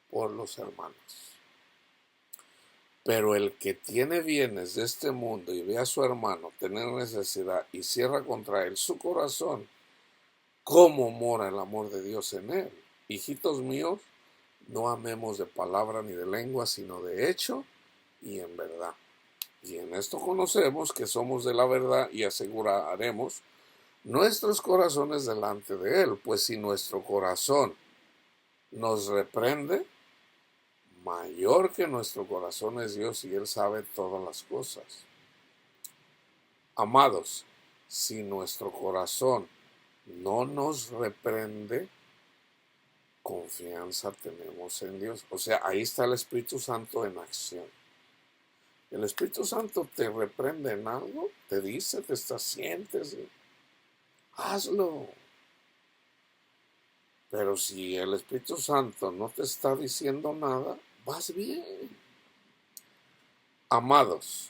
por los hermanos. Pero el que tiene bienes de este mundo y ve a su hermano tener necesidad y cierra contra él su corazón, ¿cómo mora el amor de Dios en él? Hijitos míos, no amemos de palabra ni de lengua, sino de hecho y en verdad. Y en esto conocemos que somos de la verdad y aseguraremos nuestros corazones delante de Él, pues si nuestro corazón nos reprende, mayor que nuestro corazón es Dios y Él sabe todas las cosas. Amados, si nuestro corazón no nos reprende, confianza tenemos en Dios. O sea, ahí está el Espíritu Santo en acción. El Espíritu Santo te reprende en algo, te dice, te está, sientes, hazlo. Pero si el Espíritu Santo no te está diciendo nada, vas bien. Amados,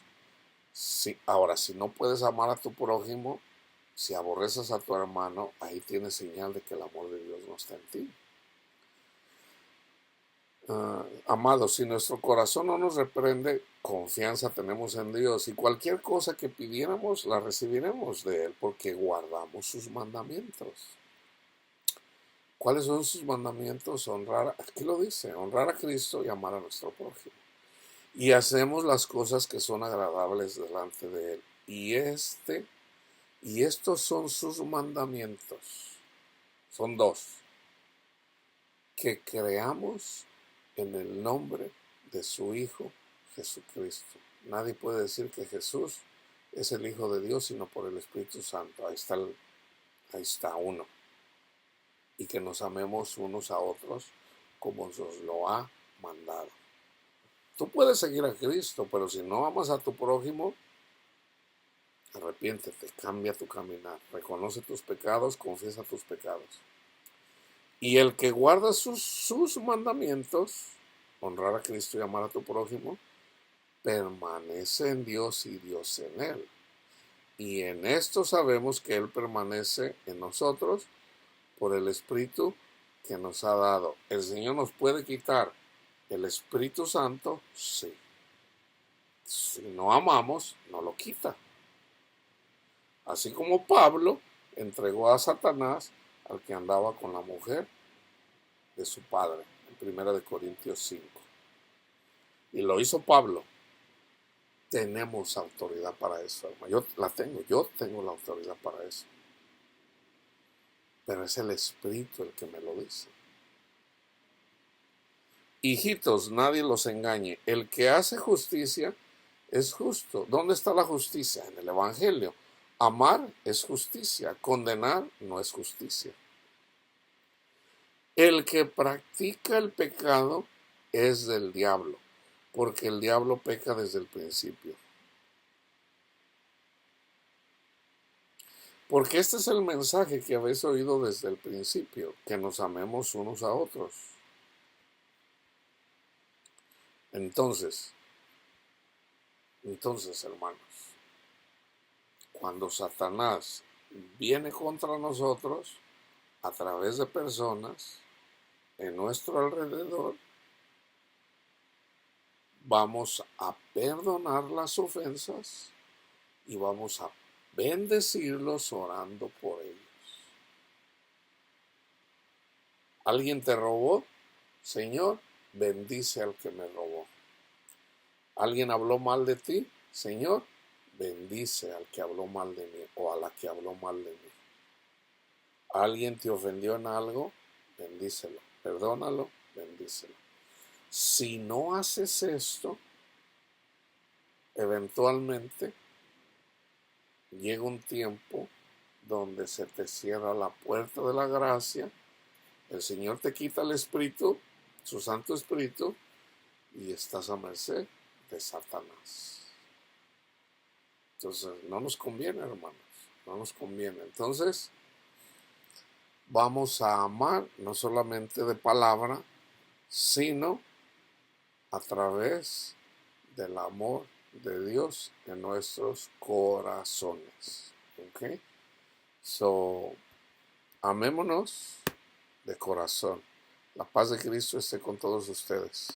ahora si no puedes amar a tu prójimo, si aborreces a tu hermano, ahí tienes señal de que el amor de Dios no está en ti. Amados, si nuestro corazón no nos reprende, confianza tenemos en Dios y cualquier cosa que pidiéramos la recibiremos de Él porque guardamos sus mandamientos. ¿Cuáles son sus mandamientos? Aquí lo dice, honrar a Cristo y amar a nuestro prójimo. Y hacemos las cosas que son agradables delante de Él. Y estos son sus mandamientos. Son dos. Que creamos en el nombre de su Hijo Jesucristo. Nadie puede decir que Jesús es el Hijo de Dios sino por el Espíritu Santo. Ahí está uno. Y que nos amemos unos a otros como nos lo ha mandado. Tú puedes seguir a Cristo, pero si no amas a tu prójimo, arrepiéntete, cambia tu caminar, reconoce tus pecados, confiesa tus pecados. Y el que guarda sus mandamientos, honrar a Cristo y amar a tu prójimo, permanece en Dios y Dios en él. Y en esto sabemos que Él permanece en nosotros por el Espíritu que nos ha dado. ¿El Señor nos puede quitar el Espíritu Santo? Sí. Si no amamos, no lo quita. Así como Pablo entregó a Satanás al que andaba con la mujer de su padre, en 1 Corintios 5. Y lo hizo Pablo. Tenemos autoridad para eso, hermano. Yo tengo la autoridad para eso. Pero es el Espíritu el que me lo dice. Hijitos, nadie los engañe. El que hace justicia es justo. ¿Dónde está la justicia? En el Evangelio. Amar es justicia. Condenar no es justicia. El que practica el pecado es del diablo, porque el diablo peca desde el principio. Porque este es el mensaje que habéis oído desde el principio, que nos amemos unos a otros. Entonces, hermanos, cuando Satanás viene contra nosotros a través de personas en nuestro alrededor, vamos a perdonar las ofensas y vamos a bendecirlos orando por ellos. ¿Alguien te robó? Señor, bendice al que me robó. ¿Alguien habló mal de ti? Señor, bendice al que habló mal de mí o a la que habló mal de mí. ¿Alguien te ofendió en algo? Bendícelo. Perdónalo, bendícelo. Si no haces esto, eventualmente llega un tiempo donde se te cierra la puerta de la gracia, el Señor te quita el Espíritu, su Santo Espíritu, y estás a merced de Satanás. Entonces, no nos conviene, hermanos, no nos conviene. Entonces, vamos a amar no solamente de palabra, sino a través del amor de Dios en nuestros corazones. ¿Ok? So, amémonos de corazón. La paz de Cristo esté con todos ustedes.